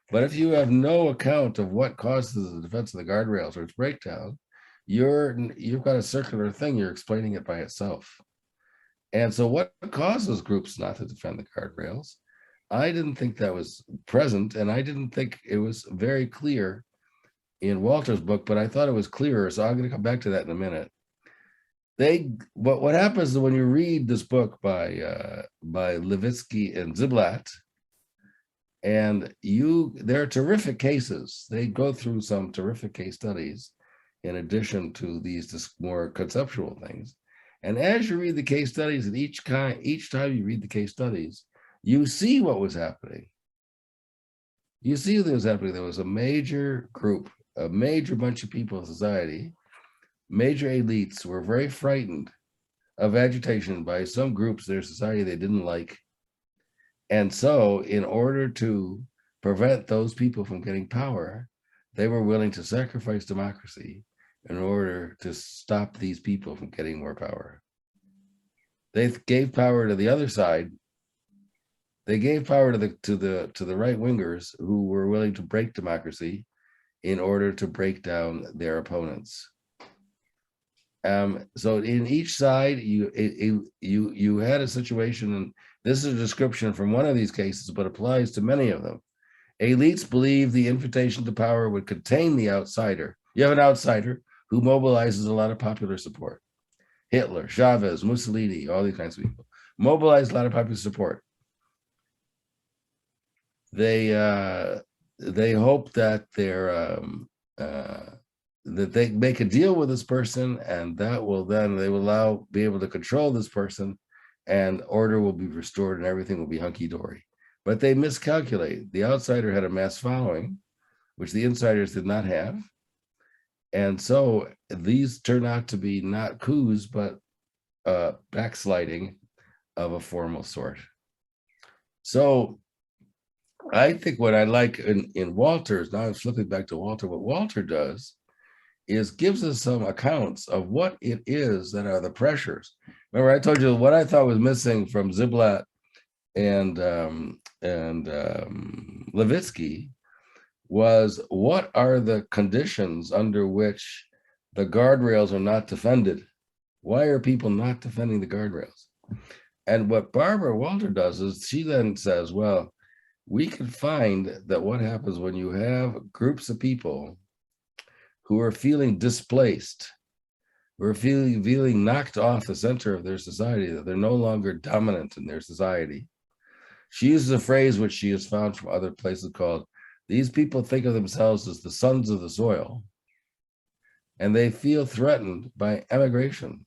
but if you have no account of what causes the defense of the guardrails or its breakdown, you've got a circular thing, you're explaining it by itself. And so what causes groups not to defend the guardrails? I didn't think that was present, and I didn't think it was very clear in Walter's book, but I thought it was clearer, so I'm going to come back to that in a minute. What happens is when you read this book by Levitsky and Ziblatt, and there are terrific cases. They go through some terrific case studies in addition to these more conceptual things. And as you read the case studies, and each time you read the case studies, you see what was happening. You see what was happening. There was a major group, a major bunch of people in society, major elites were very frightened of agitation by some groups in their society they didn't like. And so in order to prevent those people from getting power, they were willing to sacrifice democracy in order to stop these people from getting more power. They gave power to the other side. They gave power to the right wingers who were willing to break democracy in order to break down their opponents. So in each side, you had a situation, and this is a description from one of these cases, but applies to many of them. Elites believe the invitation to power would contain the outsider. You have an outsider who mobilizes a lot of popular support. Hitler, Chavez, Mussolini, all these kinds of people mobilize a lot of popular support. They hope that that they make a deal with this person, and that will then they will be able to control this person, and order will be restored and everything will be hunky-dory. But they miscalculate. The outsider had a mass following, which the insiders did not have. And so these turn out to be not coups, but backsliding of a formal sort. So I think what I like in Walter's, now I'm flipping back to Walter, what Walter does is gives us some accounts of what it is that are the pressures. Remember, I told you what I thought was missing from Ziblatt and Levitsky was what are the conditions under which the guardrails are not defended? Why are people not defending the guardrails? And what Barbara Walter does is she then says, well, we can find that what happens when you have groups of people who are feeling displaced, who are feeling knocked off the center of their society, that they're no longer dominant in their society. She uses a phrase which she has found from other places called, these people think of themselves as the sons of the soil, and they feel threatened by emigration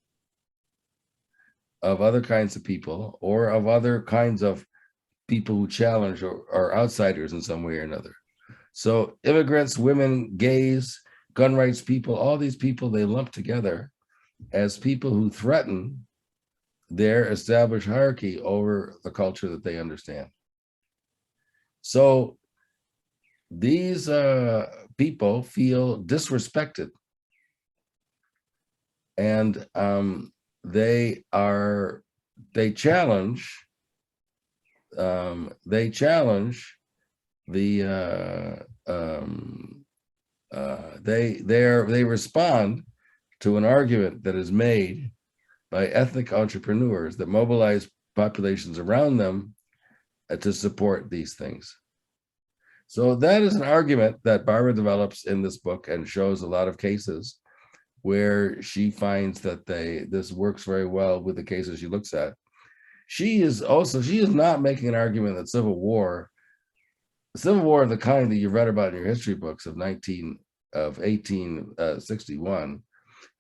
of other kinds of people or of other kinds of people who challenge or are outsiders in some way or another. So immigrants, women, gays, gun rights people, all these people, they lump together as people who threaten their established hierarchy over the culture that they understand. So these people feel disrespected, and they challenge the they respond to an argument that is made by ethnic entrepreneurs that mobilize populations around them to support these things. So that is an argument that Barbara develops in this book and shows a lot of cases where she finds that this works very well with the cases she looks at. She is not making an argument that civil war of the kind that you read about in your history books of 1861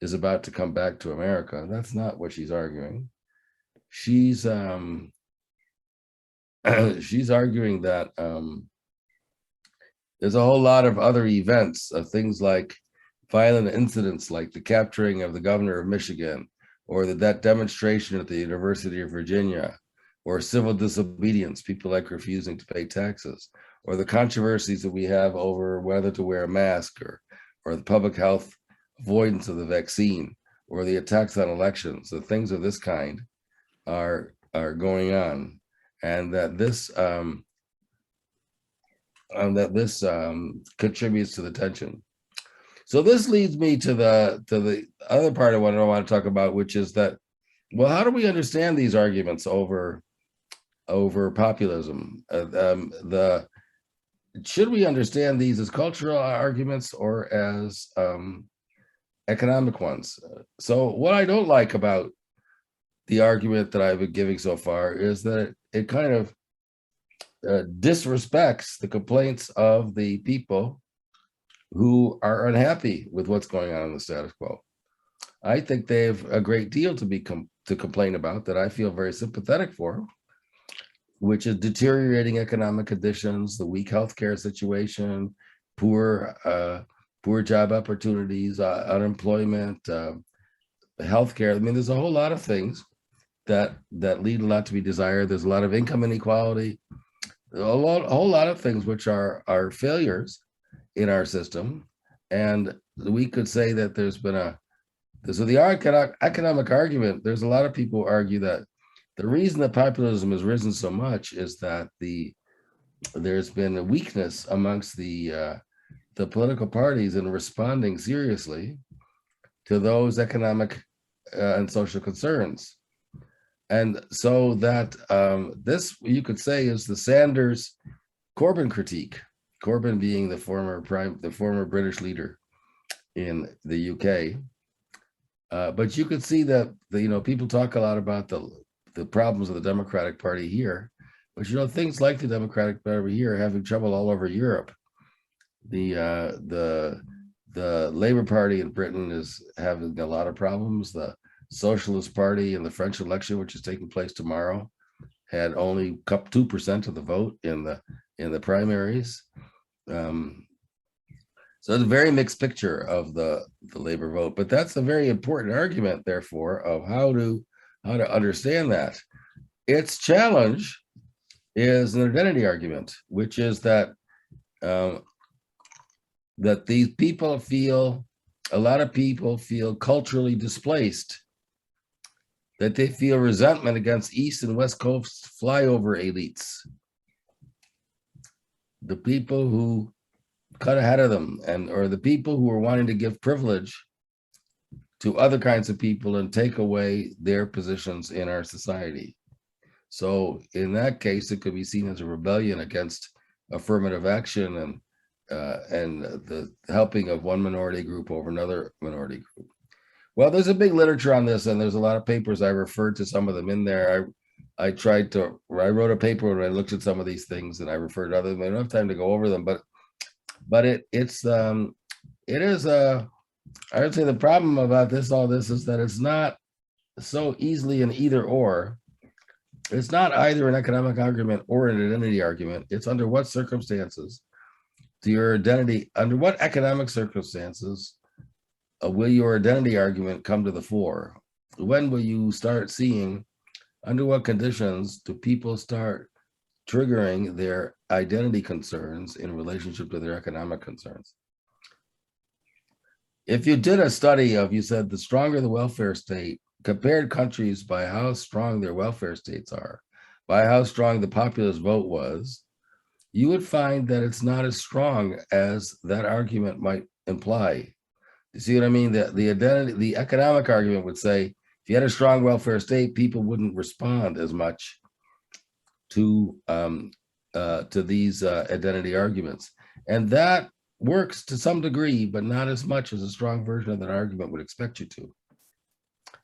is about to come back to America. That's not what she's arguing. She's arguing that there's a whole lot of other events of things like violent incidents, like the capturing of the governor of Michigan, or that demonstration at the University of Virginia, or civil disobedience, people like refusing to pay taxes, or the controversies that we have over whether to wear a mask, or the public health avoidance of the vaccine, or the attacks on elections. The things of this kind are going on, and that this contributes to the tension. So this leads me to the other part of what I want to talk about, which is that, well, how do we understand these arguments over populism? Should we understand these as cultural arguments or as economic ones? So what I don't like about the argument that I've been giving so far is that it kind of disrespects the complaints of the people who are unhappy with what's going on in the status quo. I think they have a great deal to complain about that I feel very sympathetic for, which is deteriorating economic conditions, the weak healthcare situation, poor job opportunities, unemployment, healthcare. I mean, there's a whole lot of things that lead a lot to be desired. There's a lot of income inequality, a whole lot of things which are failures in our system. And we could say that there's been so the economic argument, there's a lot of people who argue that the reason that populism has risen so much is that there's been a weakness amongst the political parties in responding seriously to those economic and social concerns. And so that this, you could say, is the Sanders-Corbyn critique. Corbyn being the former British leader in the UK. But you could see that people talk a lot about the problems of the Democratic Party here, but things like the Democratic Party here are having trouble all over Europe. The Labour Party in Britain is having a lot of problems. The Socialist Party in the French election, which is taking place tomorrow, had only 2% of the vote in the primaries. So it's a very mixed picture of the Labour vote, but that's a very important argument, therefore, of how to understand that. Its challenge is an identity argument, which is that these people a lot of people feel culturally displaced, that they feel resentment against East and West Coast flyover elites, the people who cut ahead of them, or the people who are wanting to give privilege to other kinds of people and take away their positions in our society. So in that case, it could be seen as a rebellion against affirmative action and the helping of one minority group over another minority group. Well, there's a big literature on this, and there's a lot of papers. I referred to some of them in there. I wrote a paper when I looked at some of these things, and I referred to others. I don't have time to go over them, but it is I would say the problem about all this is that it's not so easily an either or. It's not either an economic argument or an identity argument. It's under what circumstances to your identity, under what economic circumstances will your identity argument come to the fore? When will you start seeing, under what conditions do people start triggering their identity concerns in relationship to their economic concerns? If you did a study of, you said the stronger the welfare state, compared countries by how strong their welfare states are, by how strong the populist vote was, you would find that it's not as strong as that argument might imply. You see what I mean? The economic argument would say, if you had a strong welfare state, people wouldn't respond as much to these identity arguments. And that works to some degree, but not as much as a strong version of that argument would expect you to.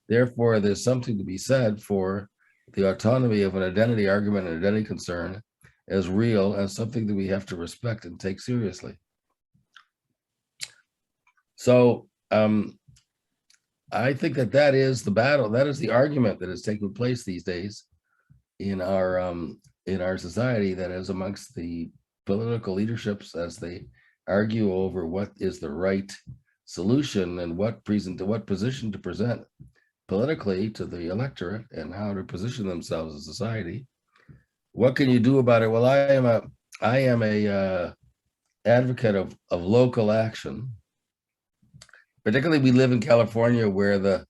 Therefore, there's something to be said for the autonomy of an identity argument and identity concern as real and something that we have to respect and take seriously. So I think that is the battle, that is the argument that is taking place these days in our society, that is amongst the political leaderships as they argue over what is the right solution and what position to present politically to the electorate and how to position themselves as society. What can you do about it? Well, I am a advocate of local action. Particularly, we live in California, where the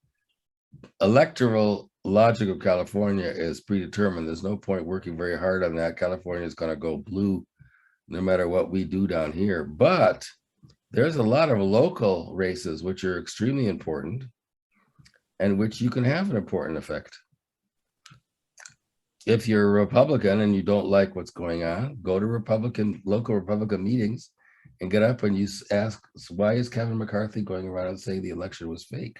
electoral logic of California is predetermined. There's no point working very hard on that. California is going to go blue no matter what we do down here. But there's a lot of local races which are extremely important and which you can have an important effect. If you're a Republican and you don't like what's going on, go to local Republican meetings and get up and you ask, why is Kevin McCarthy going around and saying the election was fake?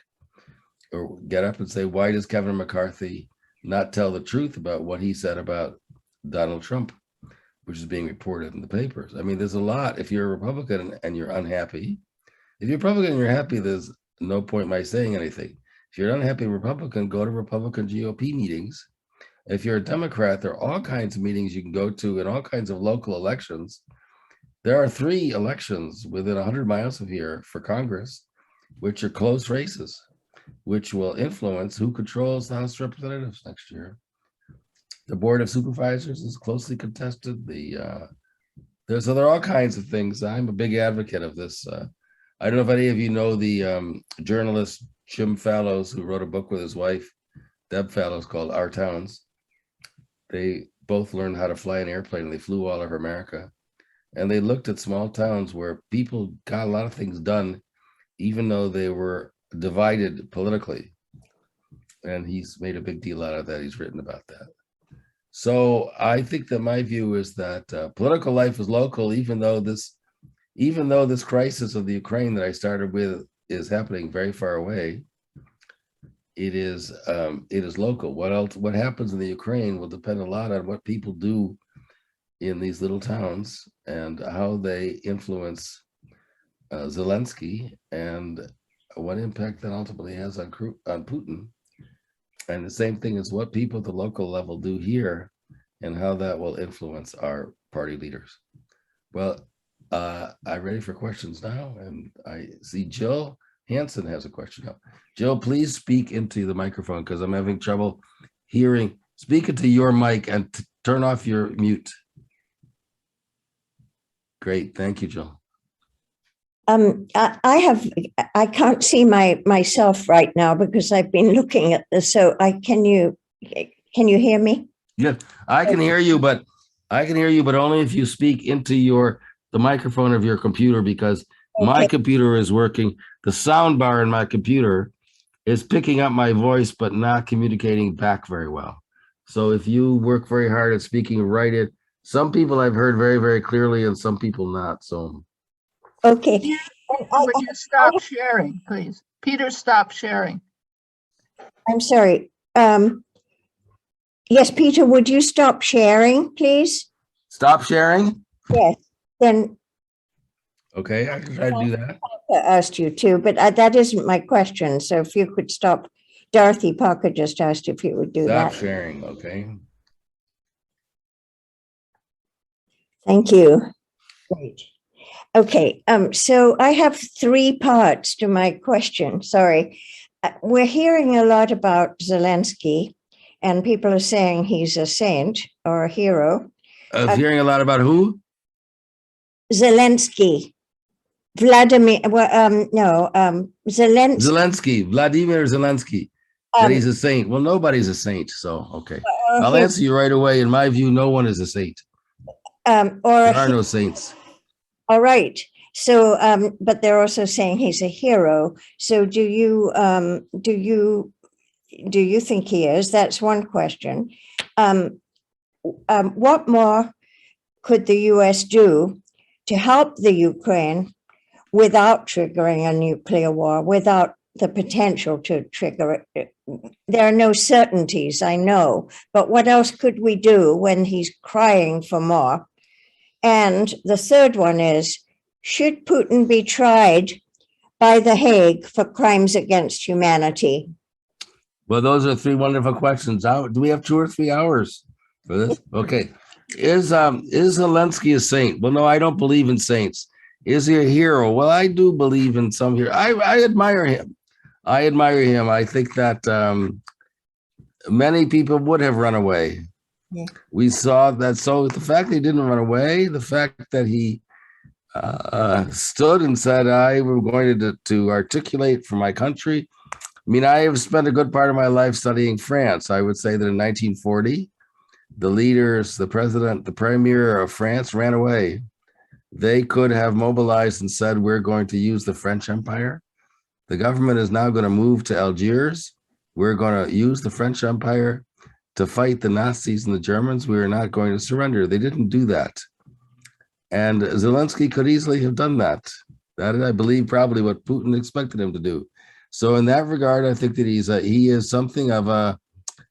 Or get up and say, why does Kevin McCarthy not tell the truth about what he said about Donald Trump, which is being reported in the papers? I mean, there's a lot. If you're a Republican and you're unhappy, if you're a Republican and you're happy, there's no point in my saying anything. If you're an unhappy Republican, go to Republican GOP meetings. If you're a Democrat, there are all kinds of meetings you can go to and all kinds of local elections. There are 3 elections within 100 miles of here for Congress, which are close races, which will influence who controls the House of Representatives next year. The Board of Supervisors is closely contested. So there are all kinds of things. I'm a big advocate of this. I don't know if any of you know the journalist Jim Fallows, who wrote a book with his wife, Deb Fallows, called Our Towns. They both learned how to fly an airplane, and they flew all over America. And they looked at small towns where people got a lot of things done, even though they were divided politically. And he's made a big deal out of that. He's written about that. So I think that my view is that political life is local, even though this crisis of the Ukraine that I started with is happening very far away. It is local. What happens in the Ukraine will depend a lot on what people do in these little towns and how they influence Zelensky and what impact that ultimately has on Putin. And the same thing is what people at the local level do here and how that will influence our party leaders. Well, I'm ready for questions now. And I see Jill Hansen has a question now. Jill, please speak into the microphone because I'm having trouble hearing. Speak into your mic and turn off your mute. Great, thank you, Jill. I can't see myself right now because I've been looking at this. So can you hear me? Yeah, I can hear you, but only if you speak into the microphone of your computer, because my computer is working. The sound bar in my computer is picking up my voice, but not communicating back very well. So if you work very hard at speaking right in, some people I've heard very, very clearly and some people not. So. Okay. Would you stop sharing, please? Peter, stop sharing. I'm sorry. Yes, Peter, would you stop sharing, please? Stop sharing? Yes. Then. Okay, I can try to do that. I asked you to, but that isn't my question. So if you could stop. Dorothy Parker just asked if you would do that. Stop sharing, okay. Thank you. Great. Okay, so I have three parts to my question. Sorry. We're hearing a lot about Zelensky, and people are saying he's a saint or a hero. Hearing a lot about who? Zelensky, Vladimir, Zelensky. Zelensky, Vladimir Zelensky. That he's a saint. Well, nobody's a saint, so okay. I'll answer you right away. In my view, no one is a saint. There are no saints. All right. So, but they're also saying he's a hero. So, do you think he is? That's one question. What more could the U.S. do to help the Ukraine without triggering a nuclear war, without the potential to trigger it? There are no certainties, I know, but what else could we do when he's crying for more? And the third one is, should Putin be tried by The Hague for crimes against humanity? Well, those are three wonderful questions. Do we have 2 or 3 hours for this? Okay. Is Zelensky a saint? Well, no, I don't believe in saints. Is he a hero? Well, I do believe in some hero. I admire him. I think that many people would have run away. Yeah. We saw that. So the fact that he didn't run away, the fact that he stood and said, I was going to articulate for my country. I mean, I have spent a good part of my life studying France. I would say that in 1940, the leaders, the president, the premier of France ran away. They could have mobilized and said, we're going to use the French Empire. The government is now going to move to Algiers. We're going to use the French Empire to fight the Nazis and the Germans. We are not going to surrender. They didn't do that. And Zelensky could easily have done that. That is, I believe, probably what Putin expected him to do. So in that regard, I think that he is something of a,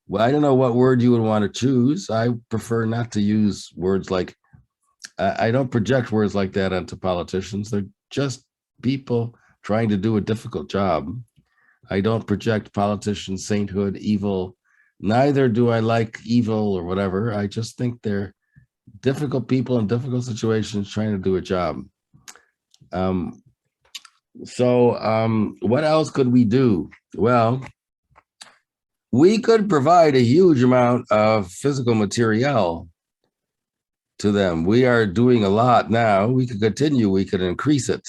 well, I don't know what word you would want to choose. I prefer not to use words like, I don't project words like that onto politicians. They're just people trying to do a difficult job. I don't project politicians, sainthood, evil. Neither do I like evil or whatever. I just think they're difficult people in difficult situations trying to do a job. What else could we do? Well, we could provide a huge amount of physical material to them. We are doing a lot now. We could continue. We could increase it.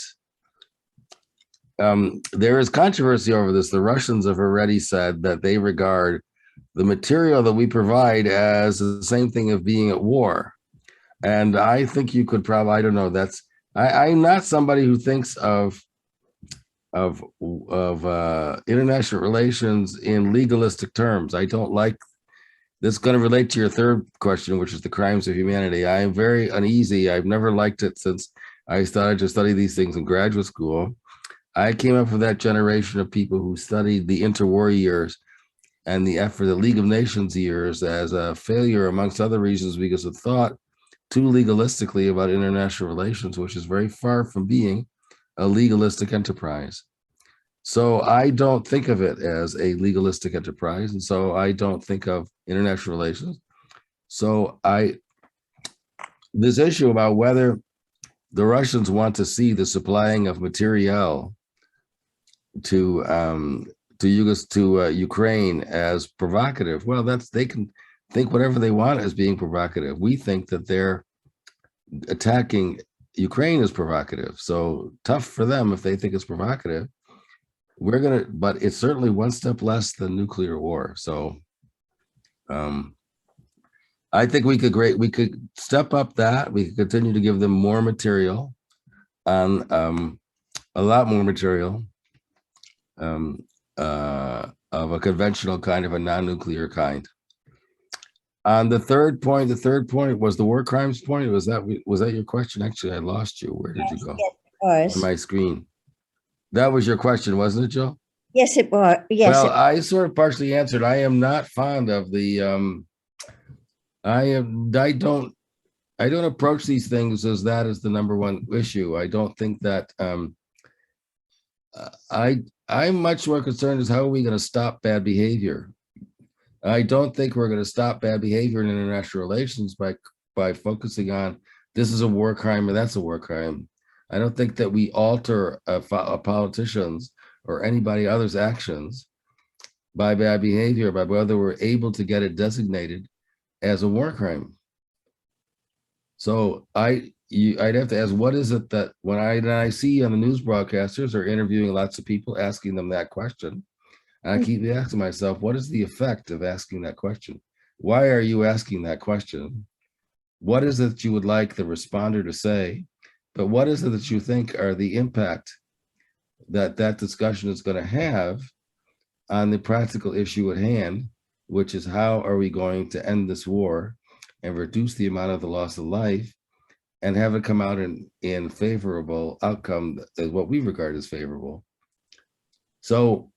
There is controversy over this. The Russians have already said that they regard the material that we provide as the same thing of being at war. And I think you could probably, I don't know, I'm not somebody who thinks of international relations in legalistic terms. I don't like, this is going to relate to your third question, which is the crimes of humanity. I am very uneasy. I've never liked it since I started to study these things in graduate school. I came up with that generation of people who studied the interwar years and the effort, the League of Nations years, as a failure amongst other reasons because of thought too legalistically about international relations, which is very far from being a legalistic enterprise. So I don't think of it as a legalistic enterprise, and so I don't think of international relations. So this issue about whether the Russians want to see the supplying of materiel to Ukraine as provocative, well, they can think whatever they want as being provocative. We think that they're attacking Ukraine is provocative. So tough for them if they think it's provocative. But it's certainly one step less than nuclear war. So I think we could step up that. We could continue to give them more material, on a lot more material of a conventional kind, of a non-nuclear kind. On the third point was the war crimes point. Was that your question? Actually, I lost you. Where did you go? Yes, it was. On my screen. That was your question, wasn't it, Jill? Yes, it was. Yes. Well, I sort of partially answered. I am not fond of the. I don't approach these things as that is the number one issue. I don't think that. I'm much more concerned is how are we going to stop bad behavior. I don't think we're going to stop bad behavior in international relations by focusing on this is a war crime or that's a war crime. I don't think that we alter a politician's or anybody other's actions by bad behavior, by whether we're able to get it designated as a war crime. So I'd have to ask, what is it that when I see on the news broadcasters are interviewing lots of people, asking them that question, and I keep asking myself, what is the effect of asking that question? Why are you asking that question? What is it that you would like the responder to say? But what is it that you think are the impact that that discussion is going to have on the practical issue at hand, which is how are we going to end this war and reduce the amount of the loss of life and have it come out in favorable outcome as what we regard as favorable. So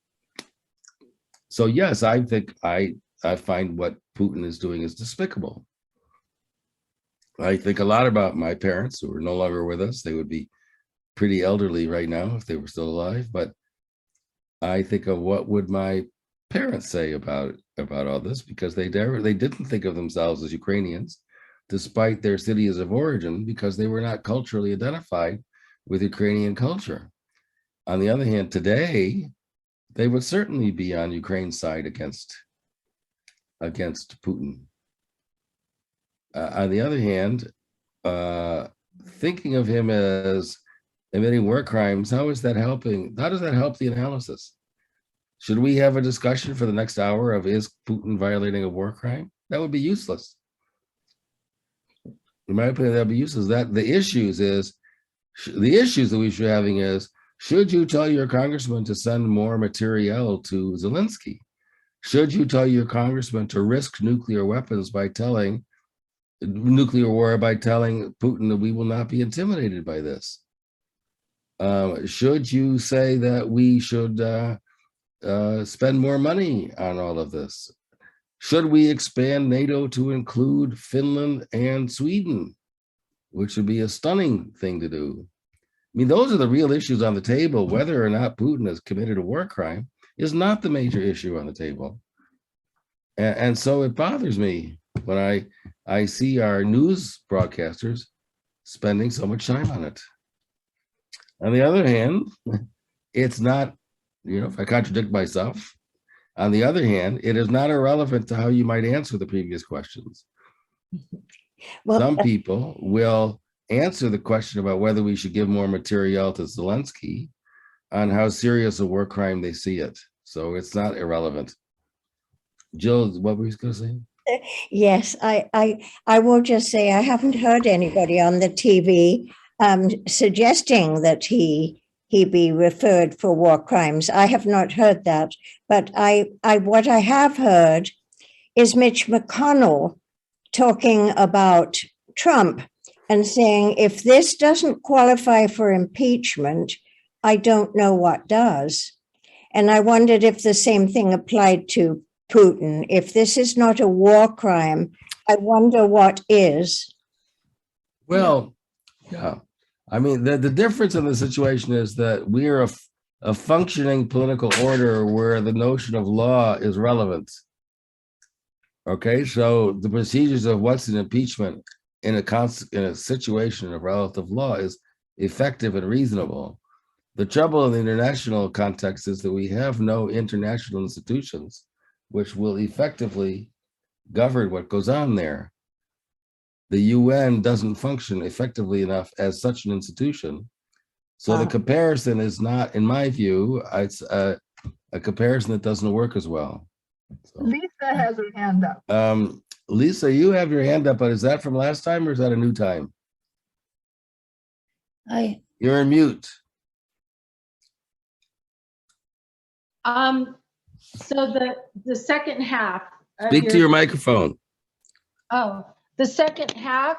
yes, I think I find what Putin is doing is despicable. I think a lot about my parents who are no longer with us. They would be pretty elderly right now if they were still alive, but I think of what would my parents say about all this, because they didn't think of themselves as Ukrainians, despite their cities of origin, because they were not culturally identified with Ukrainian culture. On the other hand, today, they would certainly be on Ukraine's side against Putin. On the other hand, thinking of him as committing war crimes, how is that helping? How does that help the analysis? Should we have a discussion for the next hour of is Putin violating a war crime? That would be useless. In my opinion, that would be useless. The issues that we should be having is, should you tell your congressman to send more materiel to Zelensky? Should you tell your congressman to risk nuclear weapons by telling nuclear war by telling Putin that we will not be intimidated by this? Should you say that we should spend more money on all of this? Should we expand NATO to include Finland and Sweden, which would be a stunning thing to do? I mean, those are the real issues on the table. Whether or not Putin has committed a war crime is not the major issue on the table. And so it bothers me when I see our news broadcasters spending so much time on it. On the other hand, it's not, if I contradict myself, on the other hand, it is not irrelevant to how you might answer the previous questions. Well, Some people will answer the question about whether we should give more material to Zelensky on how serious a war crime they see it. So it's not irrelevant. Jill, what were you going to say? yes, I will just say I haven't heard anybody on the TV suggesting that he be referred for war crimes. I have not heard that, but what I have heard is Mitch McConnell talking about Trump and saying, if this doesn't qualify for impeachment, I don't know what does. And I wondered if the same thing applied to Putin. If this is not a war crime, I wonder what is. Well, yeah. I mean, the difference in the situation is that we are a functioning political order where the notion of law is relevant. Okay, so the procedures of what's an impeachment in a situation of relative law is effective and reasonable. The trouble in the international context is that we have no international institutions which will effectively govern what goes on there. The UN doesn't function effectively enough as such an institution. So the comparison is not, in my view, it's a comparison that doesn't work as well. So, Lisa has her hand up. Lisa, you have your hand up, but is that from last time or is that a new time? You're in mute. So the second half. Speak to your microphone. Oh, the second half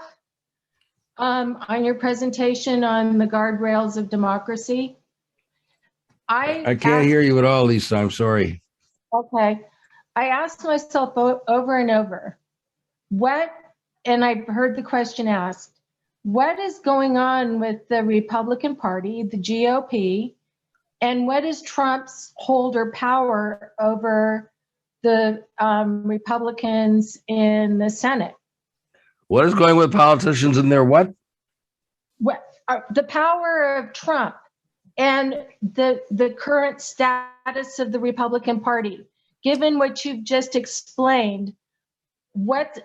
on your presentation on the guardrails of democracy. I can't hear you at all, Lisa. I'm sorry. Okay. I asked myself over and over, and I heard the question asked, what is going on with the Republican Party, the GOP, and what is Trump's hold or power over the Republicans in the Senate? What is going with politicians and their what? the power of Trump and the current status of the Republican Party, given what you've just explained, what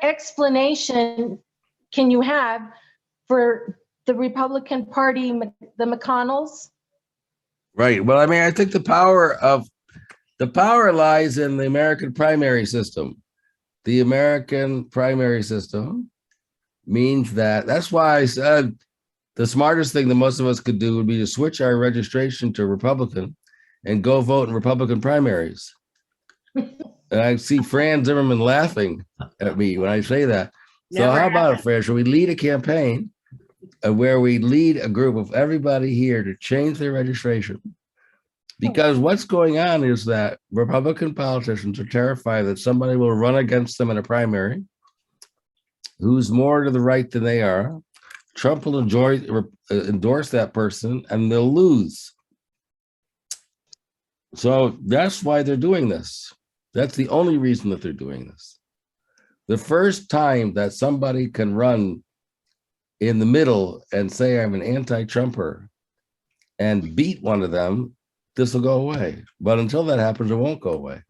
explanation can you have for the Republican Party, the McConnells? Right. Well, I mean, I think the power lies in the American primary system. The American primary system means that's why I said the smartest thing that most of us could do would be to switch our registration to Republican and go vote in Republican primaries. And I see Fran Zimmerman laughing at me when I say that. So Never how about it, happened. Fran? Should we lead a campaign where we lead a group of everybody here to change their registration? Because what's going on is that Republican politicians are terrified that somebody will run against them in a primary who's more to the right than they are. Trump will endorse that person and they'll lose. So that's why they're doing this. That's the only reason that they're doing this. The first time that somebody can run in the middle and say, I'm an anti-Trumper and beat one of them, this will go away. But until that happens, it won't go away.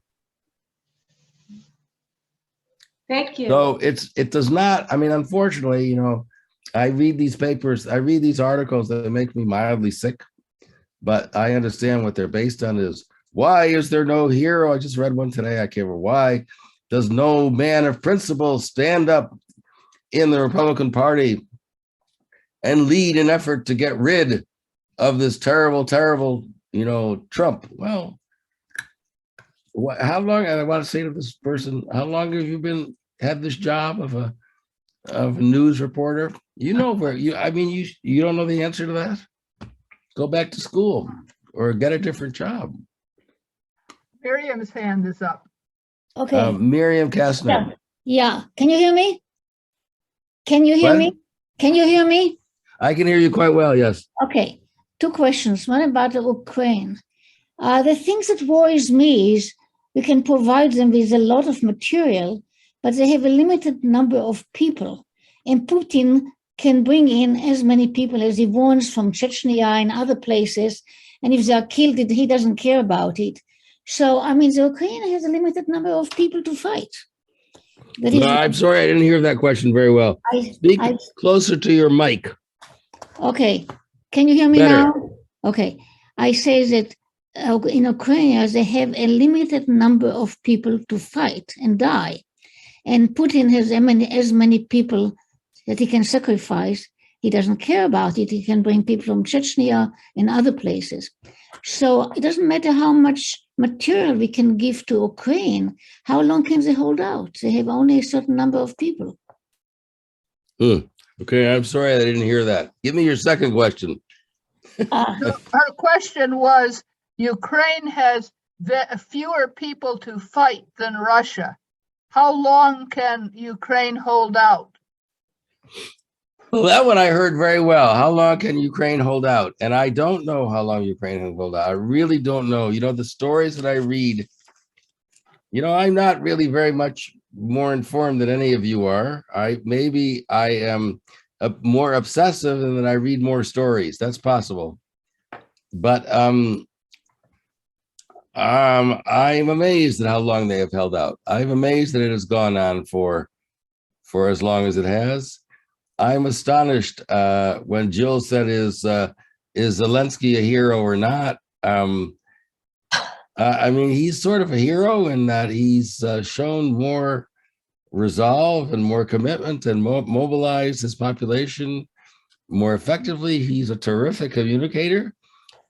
Thank you. So it does not, I mean, unfortunately, you know, I read these papers, I read these articles that make me mildly sick, but I understand what they're based on is, why is there no hero? I just read one today, I can't remember why. Does no man of principle stand up in the Republican Party and lead an effort to get rid of this terrible, terrible, you know, Trump? Well, how long, and I want to say to this person, how long have you had this job of a news reporter? You know where you don't know the answer to that? Go back to school or get a different job. Miriam's hand is up. Okay. Miriam Kastner. Yeah. Can you hear me? Can you hear What? me? Can you hear me? I can hear you quite well, yes. Okay. Two questions. One about the Ukraine. The things that worries me is we can provide them with a lot of material, but they have a limited number of people. And Putin can bring in as many people as he wants from Chechnya and other places. And if they are killed, he doesn't care about it. So, I mean, the Ukraine has a limited number of people to fight. No, I'm sorry, I didn't hear that question very well. Speak closer to your mic. Okay. Can you hear me Better. now? Okay. I say that in Ukraine, they have a limited number of people to fight and die. And Putin has as many people that he can sacrifice. He doesn't care about it. He can bring people from Chechnya and other places. So it doesn't matter how much material we can give to Ukraine. How long can they hold out? They have only a certain number of people. Okay, I'm sorry I didn't hear that. Give me your second question. Her question was, Ukraine has fewer people to fight than Russia. How long can Ukraine hold out? Well, that one I heard very well. How long can Ukraine hold out? And I don't know how long Ukraine can hold out. I really don't know. You know, the stories that I read, you know, I'm not really very much more informed than any of you are. Maybe I am more obsessive and then I read more stories. That's possible. But I'm amazed at how long they have held out. I'm amazed that it has gone on for as long as it has. I'm astonished when Jill said, is Zelensky a hero or not? I mean, he's sort of a hero in that he's shown more resolve and more commitment and mobilized his population more effectively. He's a terrific communicator.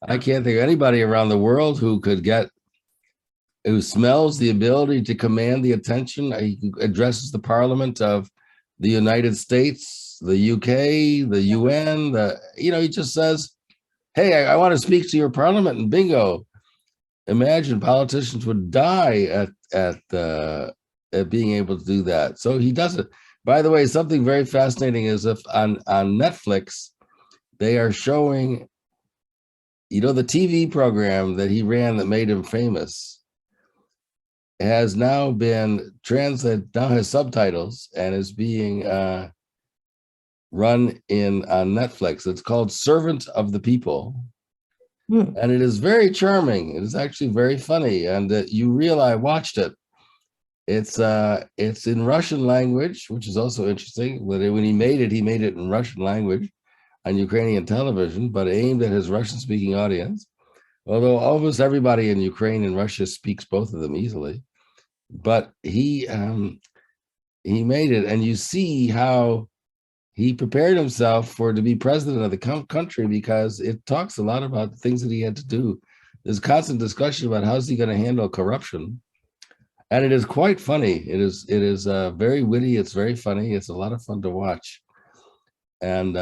I can't think of anybody around the world who smells the ability to command the attention. He addresses the parliament of the United States, the UK, the UN, he just says, hey, I want to speak to your parliament, and bingo. Imagine politicians would die at being able to do that. So he does it. By the way, something very fascinating is if on Netflix, they are showing, the TV program that he ran that made him famous has now been translated, now has subtitles and is being run on Netflix. It's called Servant of the People. And it is very charming. It is actually very funny. And you realize, I watched it. It's in Russian language, which is also interesting. When he made it in Russian language on Ukrainian television, but aimed at his Russian-speaking audience. Although almost everybody in Ukraine and Russia speaks both of them easily. But he made it, and you see how he prepared himself to be president of the country, because it talks a lot about the things that he had to do. There's constant discussion about how's he going to handle corruption. And it is quite funny. It is very witty. It's very funny. It's a lot of fun to watch. And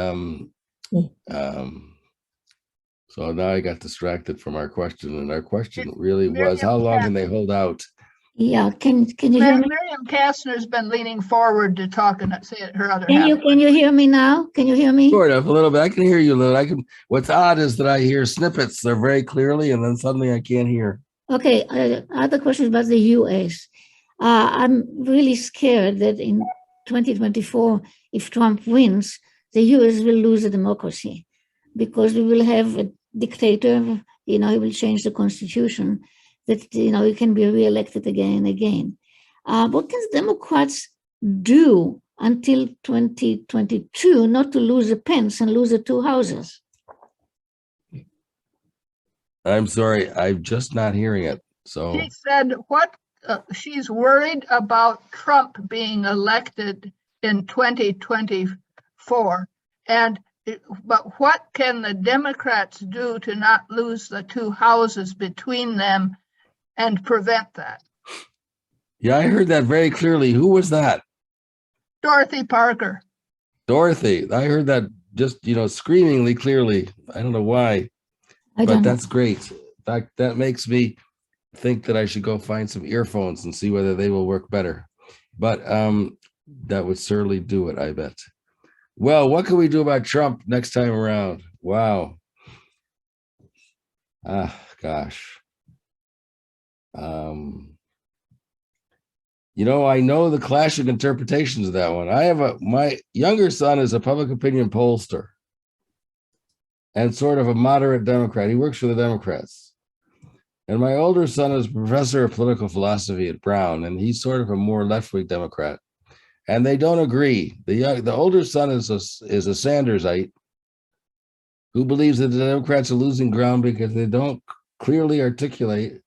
so now I got distracted from our question. And our question really was, how long can they hold out? Yeah, can you hear me? Miriam Kastner's been leaning forward to talk and say it her other Can half. you hear me now? Can you hear me? Sort of, a little bit. I can hear you a little. What's odd is that I hear snippets. They're very clearly, and then suddenly I can't hear. Okay, other questions about the US. I'm really scared that in 2024, if Trump wins, the US will lose a democracy, because we will have a dictator, he will change the constitution, that, he can be reelected again and again. What can Democrats do until 2022 not to lose a Pence and lose the two houses? I'm sorry, I'm just not hearing it. So She said she's worried about Trump being elected in 2024. But what can the Democrats do to not lose the two houses between them and prevent that? yeah, I heard that very clearly. Who was that? Dorothy Parker. Dorothy. I heard that just, screamingly clearly. I don't know why, but that's great. In fact, that makes me think that I should go find some earphones and see whether they will work better. But that would certainly do it, I bet. Well, what can we do about Trump next time around? Wow. Gosh. I know the clash of interpretations of that one. My younger son is a public opinion pollster and sort of a moderate Democrat. He works for the Democrats. And my older son is a professor of political philosophy at Brown, and he's sort of a more left-wing Democrat. And they don't agree. The older son is a Sandersite who believes that the Democrats are losing ground because they don't clearly articulate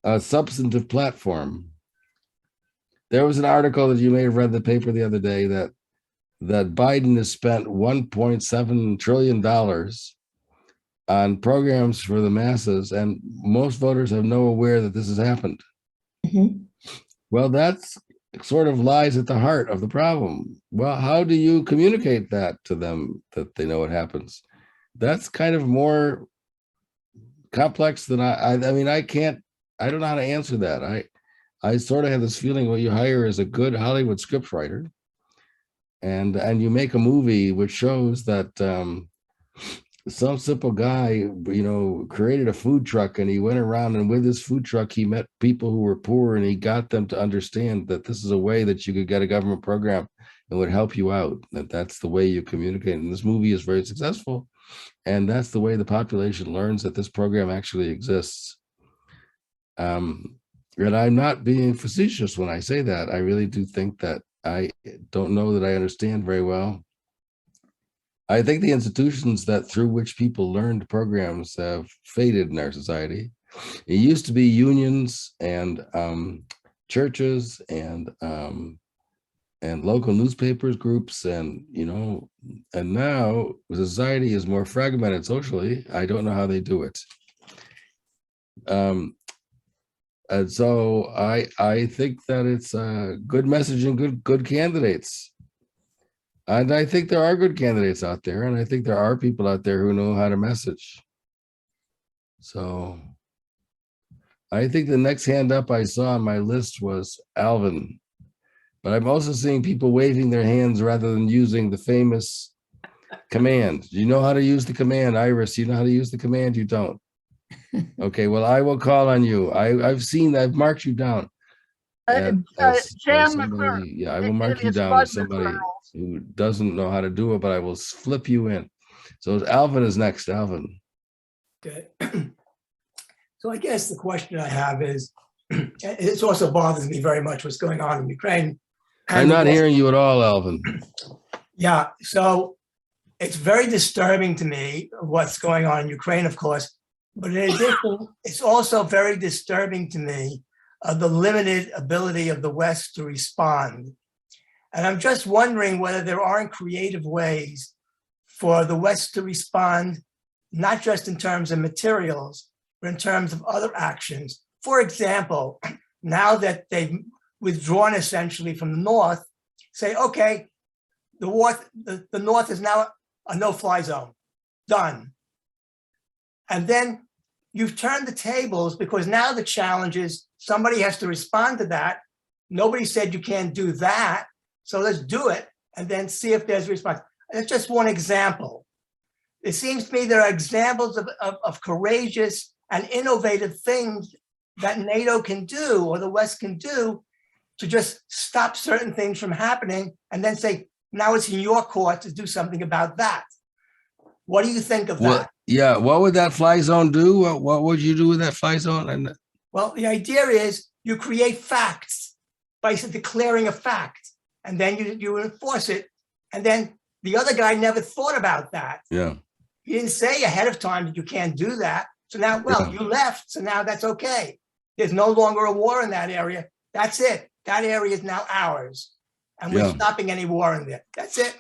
a substantive platform. There was an article that you may have read in the paper the other day that Biden has spent $1.7 trillion on programs for the masses, and most voters have no aware that this has happened. Mhm. Well, that's sort of lies at the heart of the problem. Well, how do you communicate that to them, that they know what happens? That's kind of more complex than I don't know how to answer that. I sort of have this feeling what you hire is a good Hollywood scriptwriter, and you make a movie which shows that some simple guy, created a food truck, and he went around, and with his food truck, he met people who were poor, and he got them to understand that this is a way that you could get a government program and would help you out. That's the way you communicate. And this movie is very successful. And that's the way the population learns that this program actually exists. And I'm not being facetious when I say that. I really do think that I don't know that I understand very well. I think the institutions through which people learned programs have faded in our society. It used to be unions and churches and local newspapers groups, and now society is more fragmented socially. I don't know how they do it. And so I think that it's a good message and good candidates. And I think there are good candidates out there, and I think there are people out there who know how to message. So I think the next hand up I saw on my list was Alvin. But I'm also seeing people waving their hands rather than using the famous command. Do you know how to use the command, Iris? You know how to use the command? You don't. Okay, well, I will call on you. I've marked you down. And Jan somebody, McClure. yeah, I will mark you It's down Bud as somebody McClure. who doesn't know how to do it, but I will flip you in. So Alvin is next. Alvin. Okay. So I guess the question I have is, it also bothers me very much what's going on in Ukraine. I'm and the not West. hearing you at all, Alvin. Yeah, so it's very disturbing to me what's going on in Ukraine, of course, but in addition, it's also very disturbing to me the limited ability of the West to respond. And I'm just wondering whether there aren't creative ways for the West to respond, not just in terms of materials, but in terms of other actions. For example, now that they've withdrawn essentially from the North, say, okay, the North is now a no-fly zone, done. And then you've turned the tables because now the challenge is somebody has to respond to that. Nobody said you can't do that. So let's do it and then see if there's a response. That's just one example. It seems to me there are examples of courageous and innovative things that NATO can do or the West can do to just stop certain things from happening and then say, now it's in your court to do something about that. What do you think of that? Yeah, what would that fly zone do? What would you do with that fly zone? And well, the idea is you create facts by declaring a fact, and then you enforce it. And then the other guy never thought about that. Yeah. He didn't say ahead of time that you can't do that. So now, well, you left, so now that's okay. There's no longer a war in that area. That's it. That area is now ours. And we're stopping any war in there. That's it.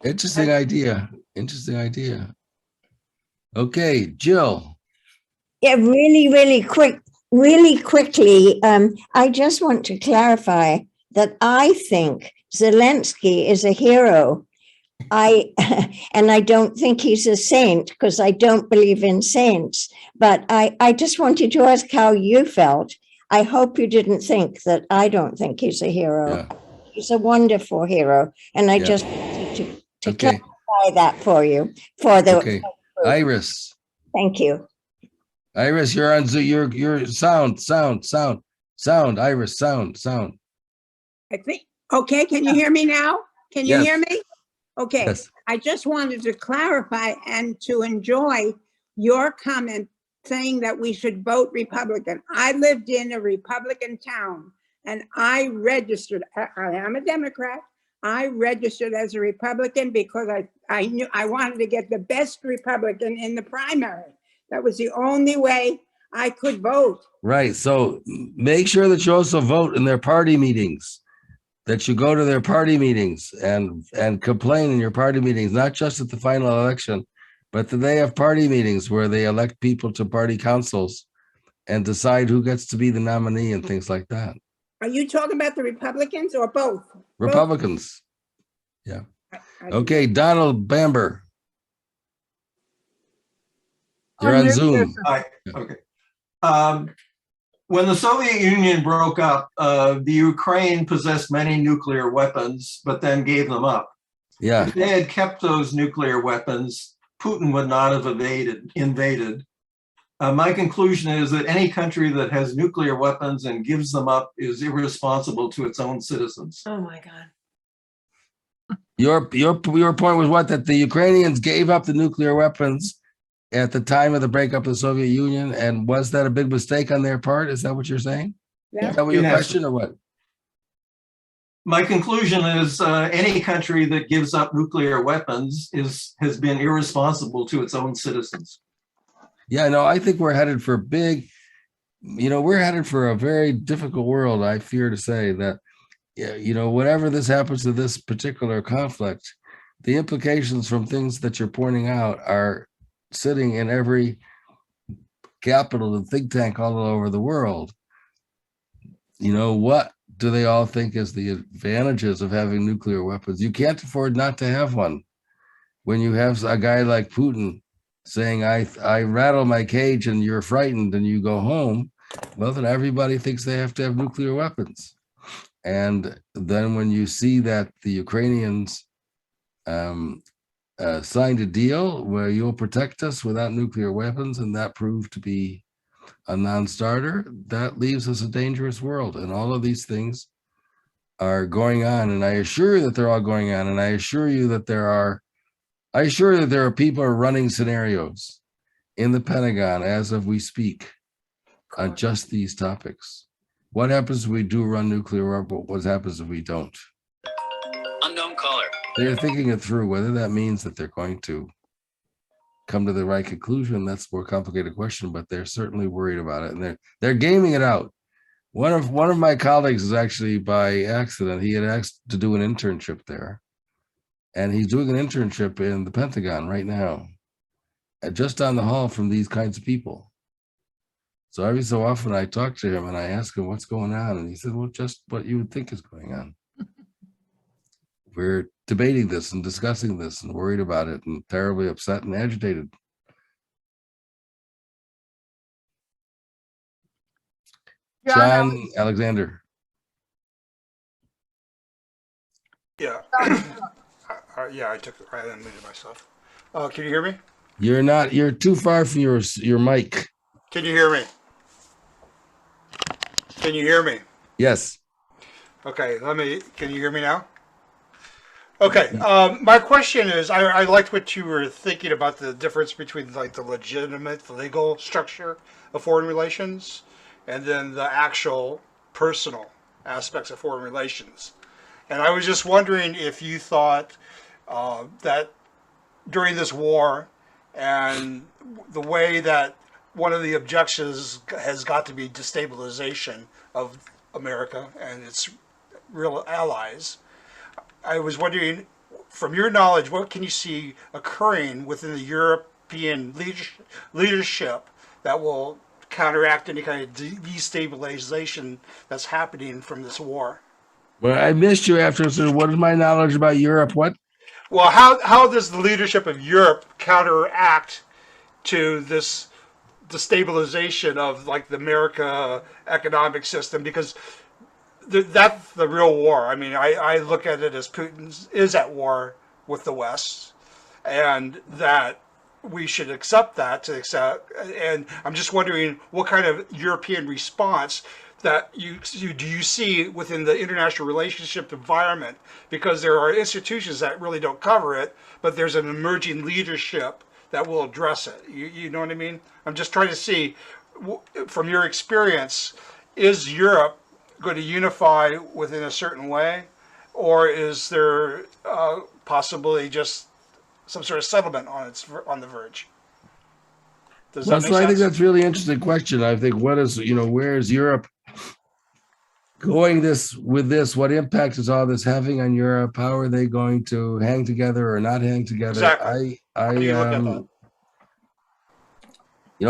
Interesting idea. Interesting idea. Okay, Jill. Yeah, really quickly, I just want to clarify that I think Zelensky is a hero. And I don't think he's a saint because I don't believe in saints. But I just wanted to ask how you felt. I hope you didn't think that I don't think he's a hero. Yeah. He's a wonderful hero. And I just wanted to clarify that for you. Okay. Iris. Thank you. Iris, you're on Zoom. You're sound. Iris, sound. I think, okay, can you hear me now? Can you hear me? Okay, Yes. I just wanted to clarify and to enjoy your comment saying that we should vote Republican. I lived in a Republican town and I registered, I am a Democrat. I registered as a Republican because I knew I wanted to get the best Republican in the primary. That was the only way I could vote. Right. So make sure that you also vote in their party meetings, that you go to their party meetings and complain in your party meetings, not just at the final election, but that they have party meetings where they elect people to party councils and decide who gets to be the nominee and things like that. Are you talking about the Republicans or both? Republicans. Yeah. Okay, Donald Bamber. You're on Zoom. Hi. Okay. When the Soviet Union broke up, the Ukraine possessed many nuclear weapons, but then gave them up. Yeah. If they had kept those nuclear weapons, Putin would not have invaded. My conclusion is that any country that has nuclear weapons and gives them up is irresponsible to its own citizens. Oh my God. Your point was what? That the Ukrainians gave up the nuclear weapons at the time of the breakup of the Soviet Union, and was that a big mistake on their part? Is that what you're saying? Yeah. Is that what your question or what? My conclusion is any country that gives up nuclear weapons has been irresponsible to its own citizens. Yeah, no, I think we're headed for we're headed for a very difficult world. I fear to say that, whatever this happens to this particular conflict, the implications from things that you're pointing out are sitting in every capital and think tank all over the world. What do they all think is the advantages of having nuclear weapons? You can't afford not to have one. When you have a guy like Putin saying, I rattle my cage and you're frightened and you go home, well, then everybody thinks they have to have nuclear weapons. And then when you see that the Ukrainians signed a deal where you'll protect us without nuclear weapons, and that proved to be a non-starter, that leaves us a dangerous world. And all of these things are going on. And I assure you that they're all going on. And I assure you that there are people running scenarios in the Pentagon as of we speak on just these topics. What happens if we do run nuclear weapons? What happens if we don't? Unknown caller. They're thinking it through. Whether that means that they're going to come to the right conclusion, that's a more complicated question, but they're certainly worried about it, and they're gaming it out. One of my colleagues is actually, by accident, he had asked to do an internship there, and he's doing an internship in the Pentagon right now, just down the hall from these kinds of people. So every so often I talk to him and I ask him what's going on, and he said, well, just what you would think is going on. We're debating this and discussing this and worried about it and terribly upset and agitated. John Alexander. Yeah. Yeah, I unmuted myself. Can you hear me? You're too far from your mic. Can you hear me? Can you hear me? Yes. Okay, can you hear me now? Okay, my question is, I liked what you were thinking about the difference between like the legitimate legal structure of foreign relations and then the actual personal aspects of foreign relations. And I was just wondering if you thought that during this war and the way that one of the objectives has got to be destabilization of America and its real allies, I was wondering, from your knowledge, what can you see occurring within the European leadership that will counteract any kind of destabilization that's happening from this war? Well, I missed you after. So what is my knowledge about Europe? What? Well, how does the leadership of Europe counteract to this destabilization of like the America economic system? Because that's the real war. I mean, I look at it as Putin is at war with the West, and that we should accept that. And I'm just wondering what kind of European response that you see within the international relationship environment, because there are institutions that really don't cover it, but there's an emerging leadership that will address it. You know what I mean? I'm just trying to see, from your experience, is Europe going to unify within a certain way, or is there possibly just some sort of settlement on the verge? Does that make sense? I think that's a really interesting question. I think where is Europe going with this? What impact is all this having on Europe? How are they going to hang together or not hang together? Exactly. How do you look at that?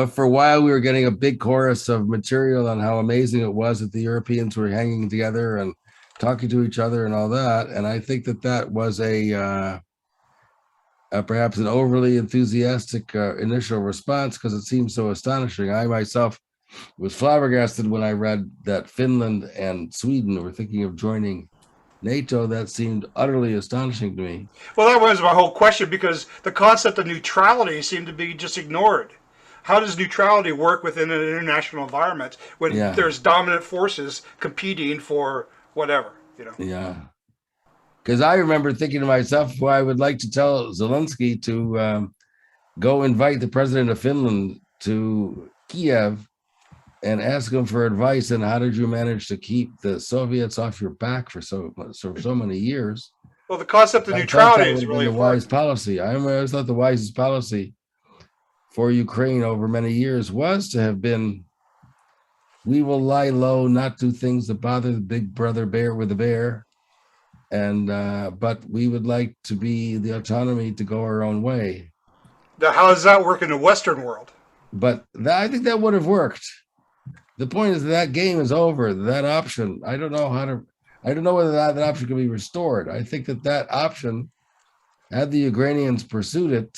For a while we were getting a big chorus of material on how amazing it was that the Europeans were hanging together and talking to each other and all that. And I think that was perhaps an overly enthusiastic initial response, because it seemed so astonishing. I myself was flabbergasted when I read that Finland and Sweden were thinking of joining NATO. That seemed utterly astonishing to me. Well, that was my whole question, because the concept of neutrality seemed to be just ignored. How does neutrality work within an international environment when there's dominant forces competing for whatever, Yeah. Because I remember thinking to myself, well, I would like to tell Zelensky to go invite the president of Finland to Kiev and ask him for advice on how did you manage to keep the Soviets off your back for so many years. Well, the concept of neutrality is really the wise policy. I always thought the wisest policy for Ukraine over many years was to have been, we will lie low, not do things that bother the big brother bear with the bear. And but we would like to be the autonomy to go our own way. Now, how does that work in the Western world? But I think that would have worked. The point is that game is over. That option, I don't know whether that option can be restored. I think that option, had the Ukrainians pursued it,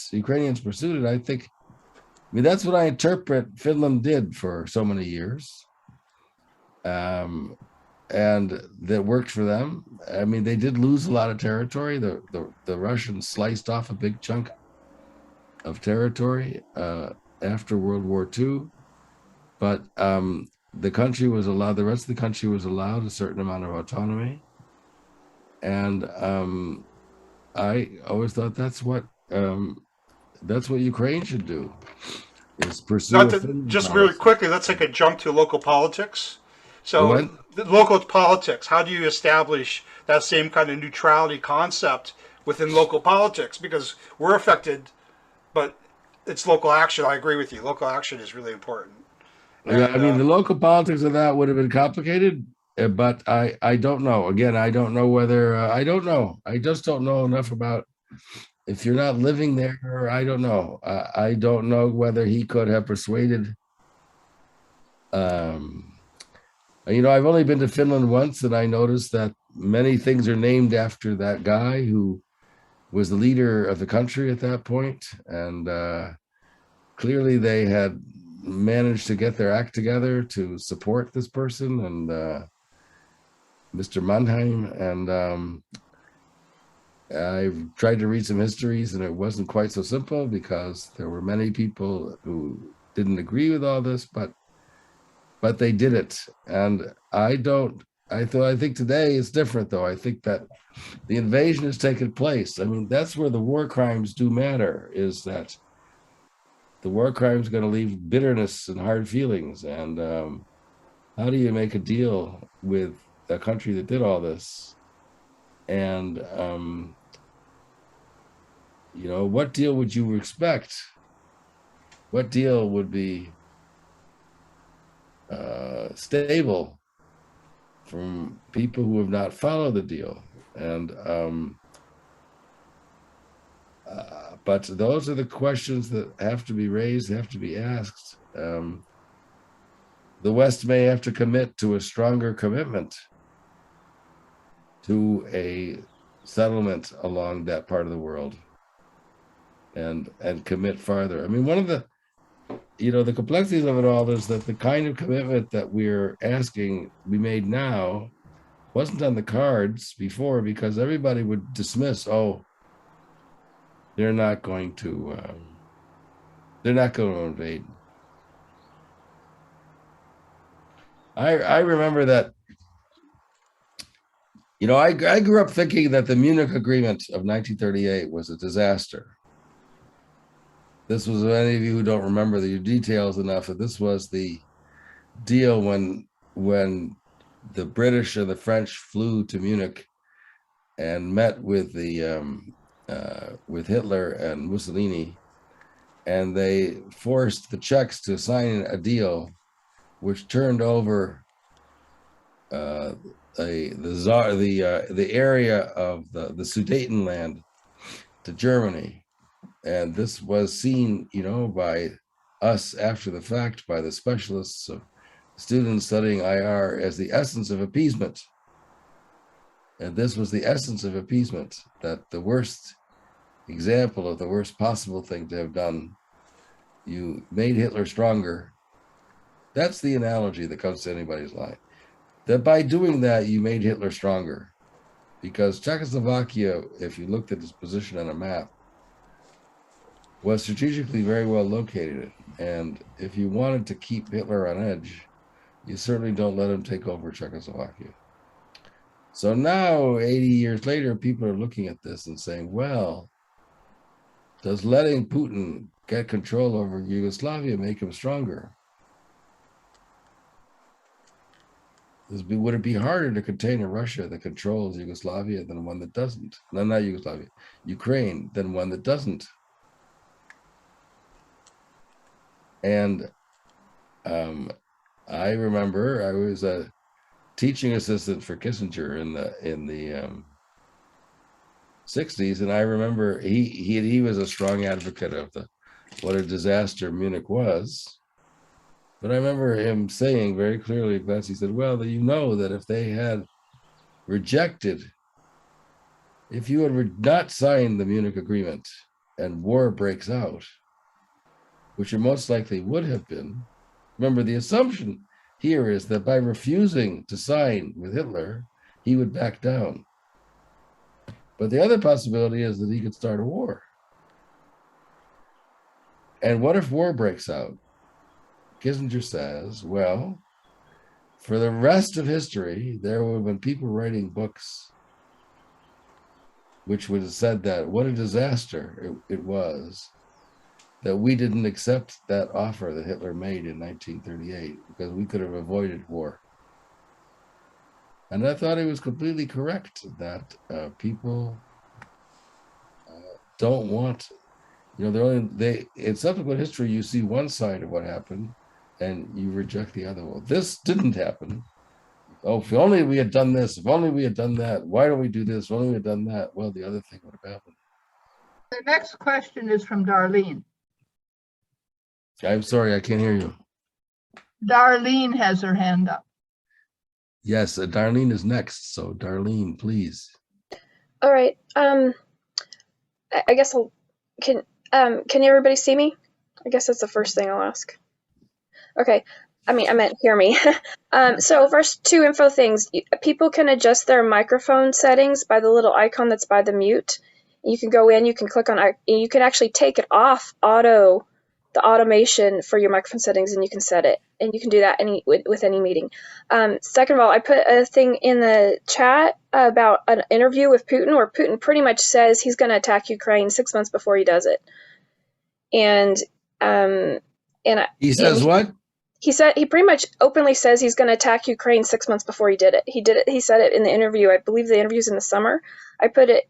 I mean, that's what I interpret Finland did for so many years. And that worked for them. I mean, they did lose a lot of territory. The Russians sliced off a big chunk of territory after World War II. but the country was allowed, the rest of the country was allowed a certain amount of autonomy. And I always thought that's what Ukraine should do, is pursue Not a to, Finland just really policy. quickly, let's take a jump to local politics. What? So, the local politics, how do you establish that same kind of neutrality concept within local politics? Because we're affected, but it's local action. I agree with you. Local action is really important. Yeah, And, I mean, the local politics of that would have been complicated, but I don't know. Again, I don't know whether I don't know. I just don't know enough about. If you're not living there, I don't know. I don't know whether he could have persuaded. I've only been to Finland once, and I noticed that many things are named after that guy who was the leader of the country at that point, and clearly they had managed to get their act together to support this person and Mr. Mannheim. And I've tried to read some histories, and it wasn't quite so simple because there were many people who didn't agree with all this, but they did it. And I think today is different, though. I think that the invasion has taken place. I mean, that's where the war crimes do matter, is that the war crimes are going to leave bitterness and hard feelings. And how do you make a deal with a country that did all this? And, what deal would you expect? What deal would be stable from people who have not followed the deal? And but those are the questions that have to be raised, have to be asked. The West may have to commit to a stronger commitment to a settlement along that part of the world, and commit farther. I mean, one of the the complexities of it all is that the kind of commitment that we're asking be made now wasn't on the cards before, because everybody would dismiss, oh, they're not going to invade. I remember that, I grew up thinking that the Munich Agreement of 1938 was a disaster. This was, any of you who don't remember the details enough, that this was the deal when the British and the French flew to Munich and met with with Hitler and Mussolini, and they forced the Czechs to sign a deal which turned over the area of the Sudetenland to Germany. And this was seen, by us after the fact, by the specialists of students studying IR, as the essence of appeasement. And this was the essence of appeasement, that the worst example of the worst possible thing to have done, you made Hitler stronger. That's the analogy that comes to anybody's mind. That by doing that, you made Hitler stronger. Because Czechoslovakia, if you looked at its position on a map, was strategically very well located. And if you wanted to keep Hitler on edge, you certainly don't let him take over Czechoslovakia. So now, 80 years later, people are looking at this and saying, well, does letting Putin get control over Yugoslavia make him stronger? Would it be harder to contain a Russia that controls Yugoslavia than one that doesn't? No, not Yugoslavia, Ukraine, than one that doesn't? And I remember I was a teaching assistant for Kissinger in the 60s, and I remember he was a strong advocate of what a disaster Munich was. But I remember him saying very clearly, because he said, well, that if they had rejected, if you had not signed the Munich Agreement and war breaks out, which it most likely would have been, remember the assumption here is that by refusing to sign with Hitler, he would back down. But the other possibility is that he could start a war. And what if war breaks out? Kissinger says, well, for the rest of history, there would have been people writing books which would have said that what a disaster it was that we didn't accept that offer that Hitler made in 1938 because we could have avoided war. And I thought he was completely correct that people don't want, in subsequent history, you see one side of what happened and you reject the other one. This didn't happen. Oh, if only we had done this, if only we had done that, why don't we do this? If only we had done that, well, the other thing would have happened. The next question is from Darlene. I'm sorry, I can't hear you. Darlene has her hand up. Yes, Darlene is next. So Darlene, please. All right. I guess can everybody see me? I guess that's the first thing I'll ask. Okay. I meant hear me. So first, two info things. People can adjust their microphone settings by the little icon that's by the mute. You can go in, you can click on, you can actually take it off the automation for your microphone settings, and you can set it. And you can do that with any meeting. Second of all, I put a thing in the chat about an interview with Putin where Putin pretty much says he's going to attack Ukraine 6 months before he does it. And he says what? He pretty much openly says he's going to attack Ukraine 6 months before he did it. He said it in the interview. I believe the interview's in the summer. I put it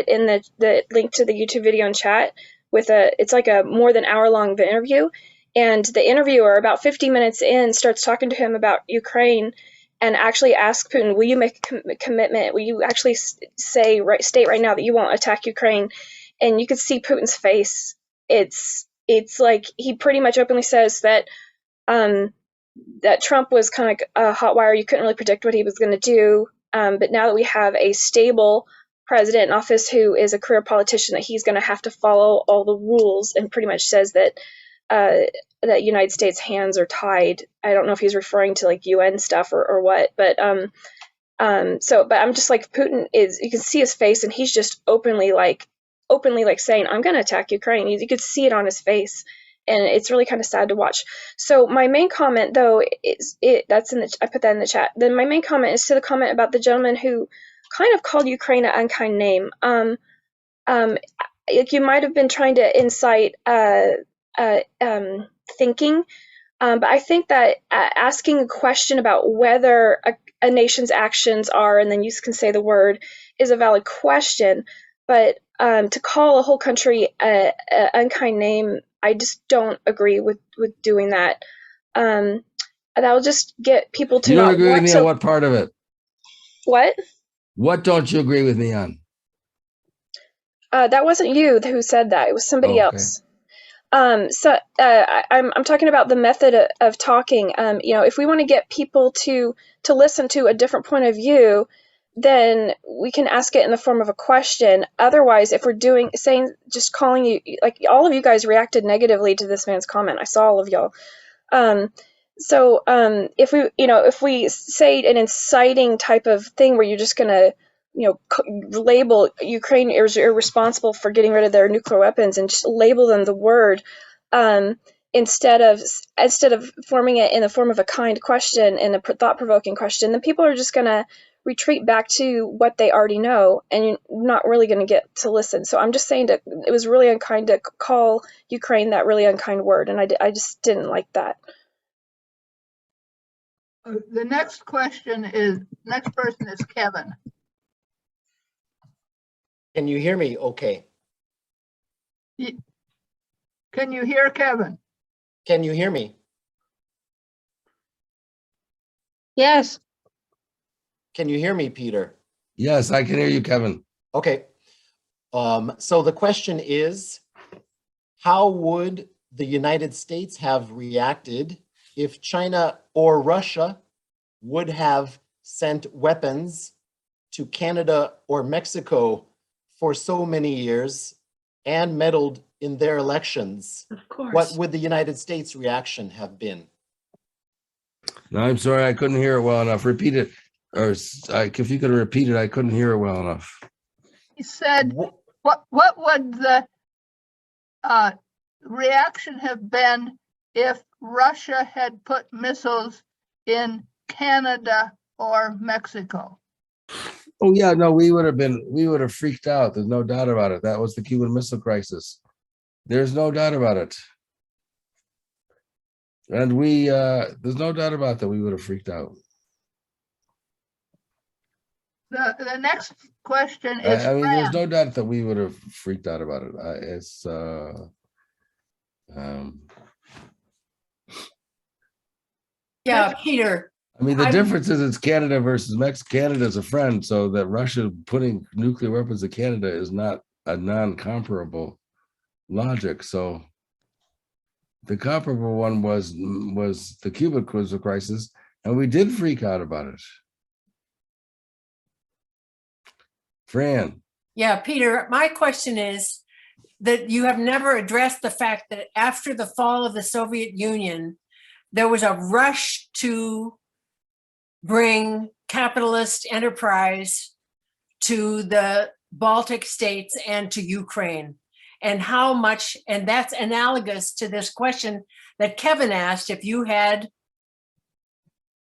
in the link to the YouTube video in chat it's like a more than hour-long interview. And the interviewer, about 50 minutes in, starts talking to him about Ukraine and actually asks Putin, will you make a commitment? Will you actually state right now that you won't attack Ukraine? And you could see Putin's face. It's like he pretty much openly says that that Trump was kind of a hot wire. You couldn't really predict what he was going to do. But now that we have a stable president in office who is a career politician, that he's going to have to follow all the rules, and pretty much says that that United States hands are tied. I don't know if he's referring to like UN stuff or what, but but I'm just like, Putin is, you can see his face and he's just openly saying, I'm going to attack Ukraine. You could see it on his face, and it's really kind of sad to watch. So my main comment though is I put that in the chat. Then my main comment is to the comment about the gentleman who kind of called Ukraine an unkind name. Like you might have been trying to incite thinking, but I think that asking a question about whether a nation's actions are, and then you can say the word, is a valid question. But to call a whole country an unkind name, I just don't agree with doing that. That will just get people to You don't not agree with want me to. on what part of it? What? What don't you agree with me on? That wasn't you who said that. It was somebody Oh, okay. else. So I'm talking about the method of talking. If we want to get people to listen to a different point of view, then we can ask it in the form of a question. Otherwise, if we're just calling you, like all of you guys reacted negatively to this man's comment. I saw all of y'all. If we say an inciting type of thing where you're just gonna label Ukraine as irresponsible for getting rid of their nuclear weapons and just label them the word, instead of forming it in the form of a kind question and a thought-provoking question, then people are just gonna retreat back to what they already know, and you're not really going to get to listen. So I'm just saying that it was really unkind to call Ukraine that really unkind word, and I just didn't like that. The next person is Kevin. Can you hear me okay? Can you hear Kevin? Can you hear me? Yes. Can you hear me, Peter? Yes, I can hear you, Kevin. Okay. So the question is, how would the United States have reacted if China or Russia would have sent weapons to Canada or Mexico for so many years and meddled in their elections? Of course. What would the United States' reaction have been? No, I'm sorry, I couldn't hear it well enough. Repeat it. Or if you could repeat it, I couldn't hear it well enough. He said, what would the reaction have been if Russia had put missiles in Canada or Mexico? Oh yeah, no, we would have freaked out. There's no doubt about it. That was the Cuban Missile Crisis. There's no doubt about it. And there's no doubt about that. We would have freaked out. The next question is I mean, there's France. no doubt that we would have freaked out about it. Yeah, Peter, I mean, the I'm- difference is it's Canada versus Mexico. Canada's a friend, so that Russia putting nuclear weapons in Canada is not a non-comparable logic. So the comparable one was the Cuban Missile Crisis, and we did freak out about it. Fran. yeah, Peter, my question is that you have never addressed the fact that after the fall of the Soviet Union, there was a rush to bring capitalist enterprise to the Baltic states and to Ukraine. And how much, and that's analogous to this question that Kevin asked, if you had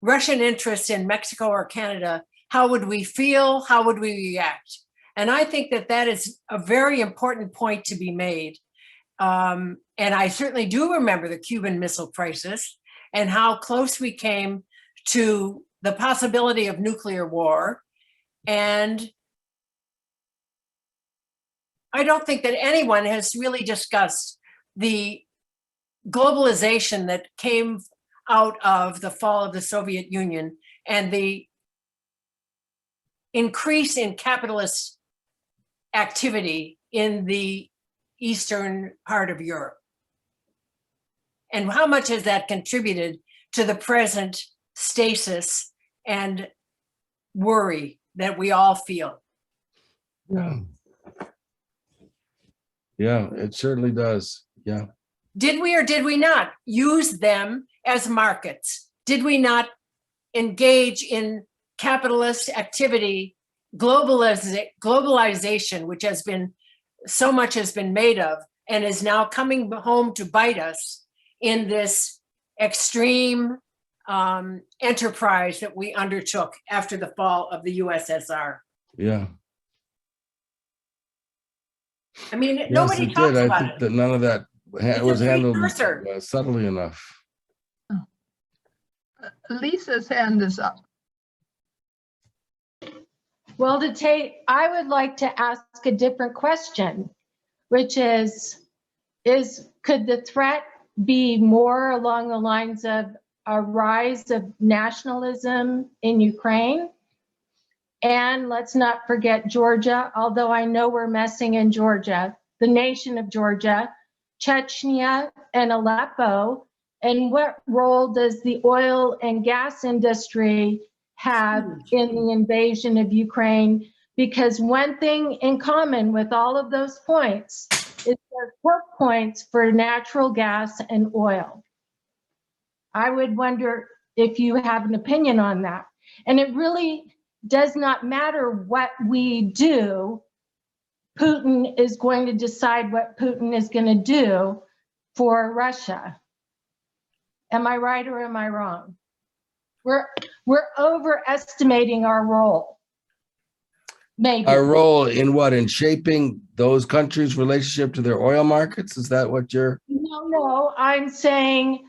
Russian interests in Mexico or Canada, how would we feel? How would we react? And I think that that is a very important point to be made. And I certainly do remember the Cuban Missile Crisis and how close we came to the possibility of nuclear war. And I don't think that anyone has really discussed the globalization that came out of the fall of the Soviet Union and the increase in capitalist activity in the eastern part of Europe. And how much has that contributed to the present stasis and worry that we all feel? Yeah. Yeah, it certainly does. Yeah. Did we or did we not use them as markets? Did we not engage in capitalist activity, globalization, which has been, so much has been made of and is now coming home to bite us in this extreme enterprise that we undertook after the fall of the USSR? Yeah. I mean, Yes, nobody it talks did. I about think it. that none of that It's was a handled precursor. subtly enough. Lisa's hand is up. Well, I would like to ask a different question, which is could the threat be more along the lines of a rise of nationalism in Ukraine? And let's not forget Georgia, although I know we're messing in Georgia, the nation of Georgia, Chechnya and Aleppo. And what role does the oil and gas industry have in the invasion of Ukraine? Because one thing in common with all of those points is they're choke points for natural gas and oil. I would wonder if you have an opinion on that. And it really does not matter what we do. Putin is going to decide what Putin is going to do for Russia. Am I right or am I wrong? We're overestimating our role. Maybe. Our role in what? In shaping those countries' relationship to their oil markets? Is that what you're? No, I'm saying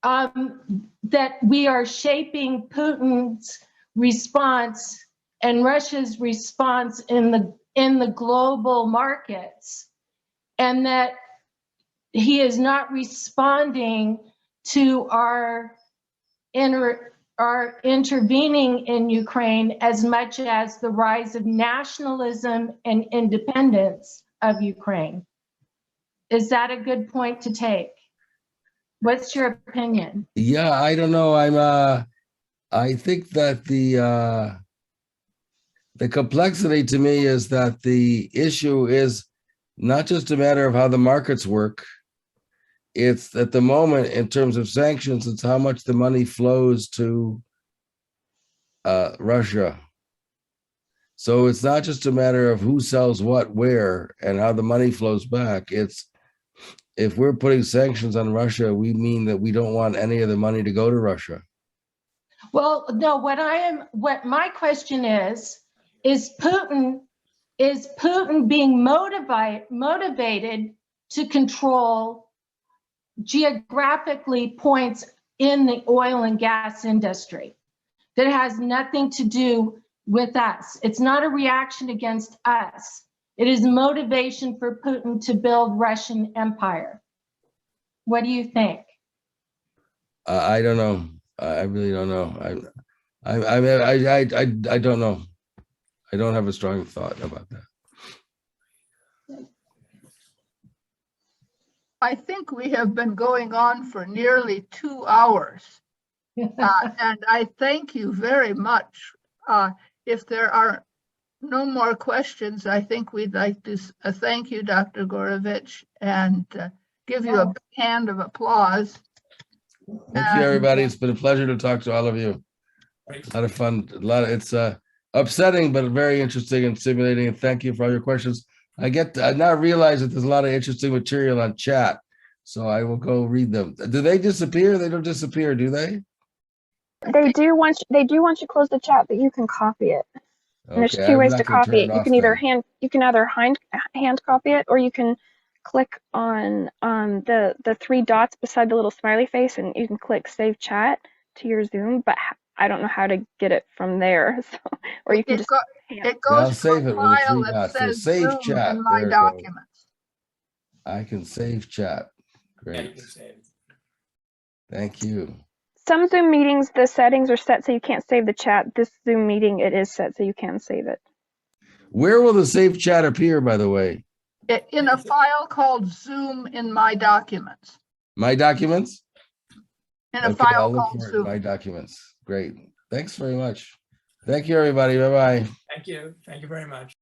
that we are shaping Putin's response and Russia's response in the global markets, and that he is not responding to our intervening in Ukraine as much as the rise of nationalism and independence of Ukraine. Is that a good point to take? What's your opinion? Yeah, I don't know. I think that the complexity to me is that the issue is not just a matter of how the markets work. It's at the moment, in terms of sanctions, it's how much the money flows to Russia. So it's not just a matter of who sells what where and how the money flows back. It's if we're putting sanctions on Russia, we mean that we don't want any of the money to go to Russia. Well, no, what my question is Putin being motivated to control geographically points in the oil and gas industry that has nothing to do with us? It's not a reaction against us. It is motivation for Putin to build Russian empire. What do you think? I don't know. I really don't know. I don't know. I don't have a strong thought about that. I think we have been going on for nearly 2 hours. And I thank you very much. If there are no more questions, I think we'd like to thank you, Dr. Gorovich, and give you a big hand of applause. Thank you, everybody. It's been a pleasure to talk to all of you. A lot of fun. It's upsetting, but very interesting and stimulating. And thank you for all your questions. I now realize that there's a lot of interesting material on chat, so I will go read them. Do they disappear? They don't disappear, do they? They do want you to close the chat, but you can copy it. And there's Okay, two I'm ways not to gonna copy turn it. it You off can either then. hand copy it, or you can click on the three dots beside the little smiley face, and you can click Save Chat to your Zoom. But I don't know how to get it from there. So, or you can It just I'll goes to save a it with the file three that dots. So says save Zoom chat. in my There it goes. documents. I can save chat. Great. Thank you. some Zoom meetings, the settings are set so you can't save the chat. This Zoom meeting, it is set so you can save it. Where will the save chat appear, by the way? In a file called Zoom in my documents. My documents? In a Okay, file I'll look called for it in Zoom. my documents. Great. Thanks very much. Thank you, everybody. Bye-bye. Thank you. Thank you very much.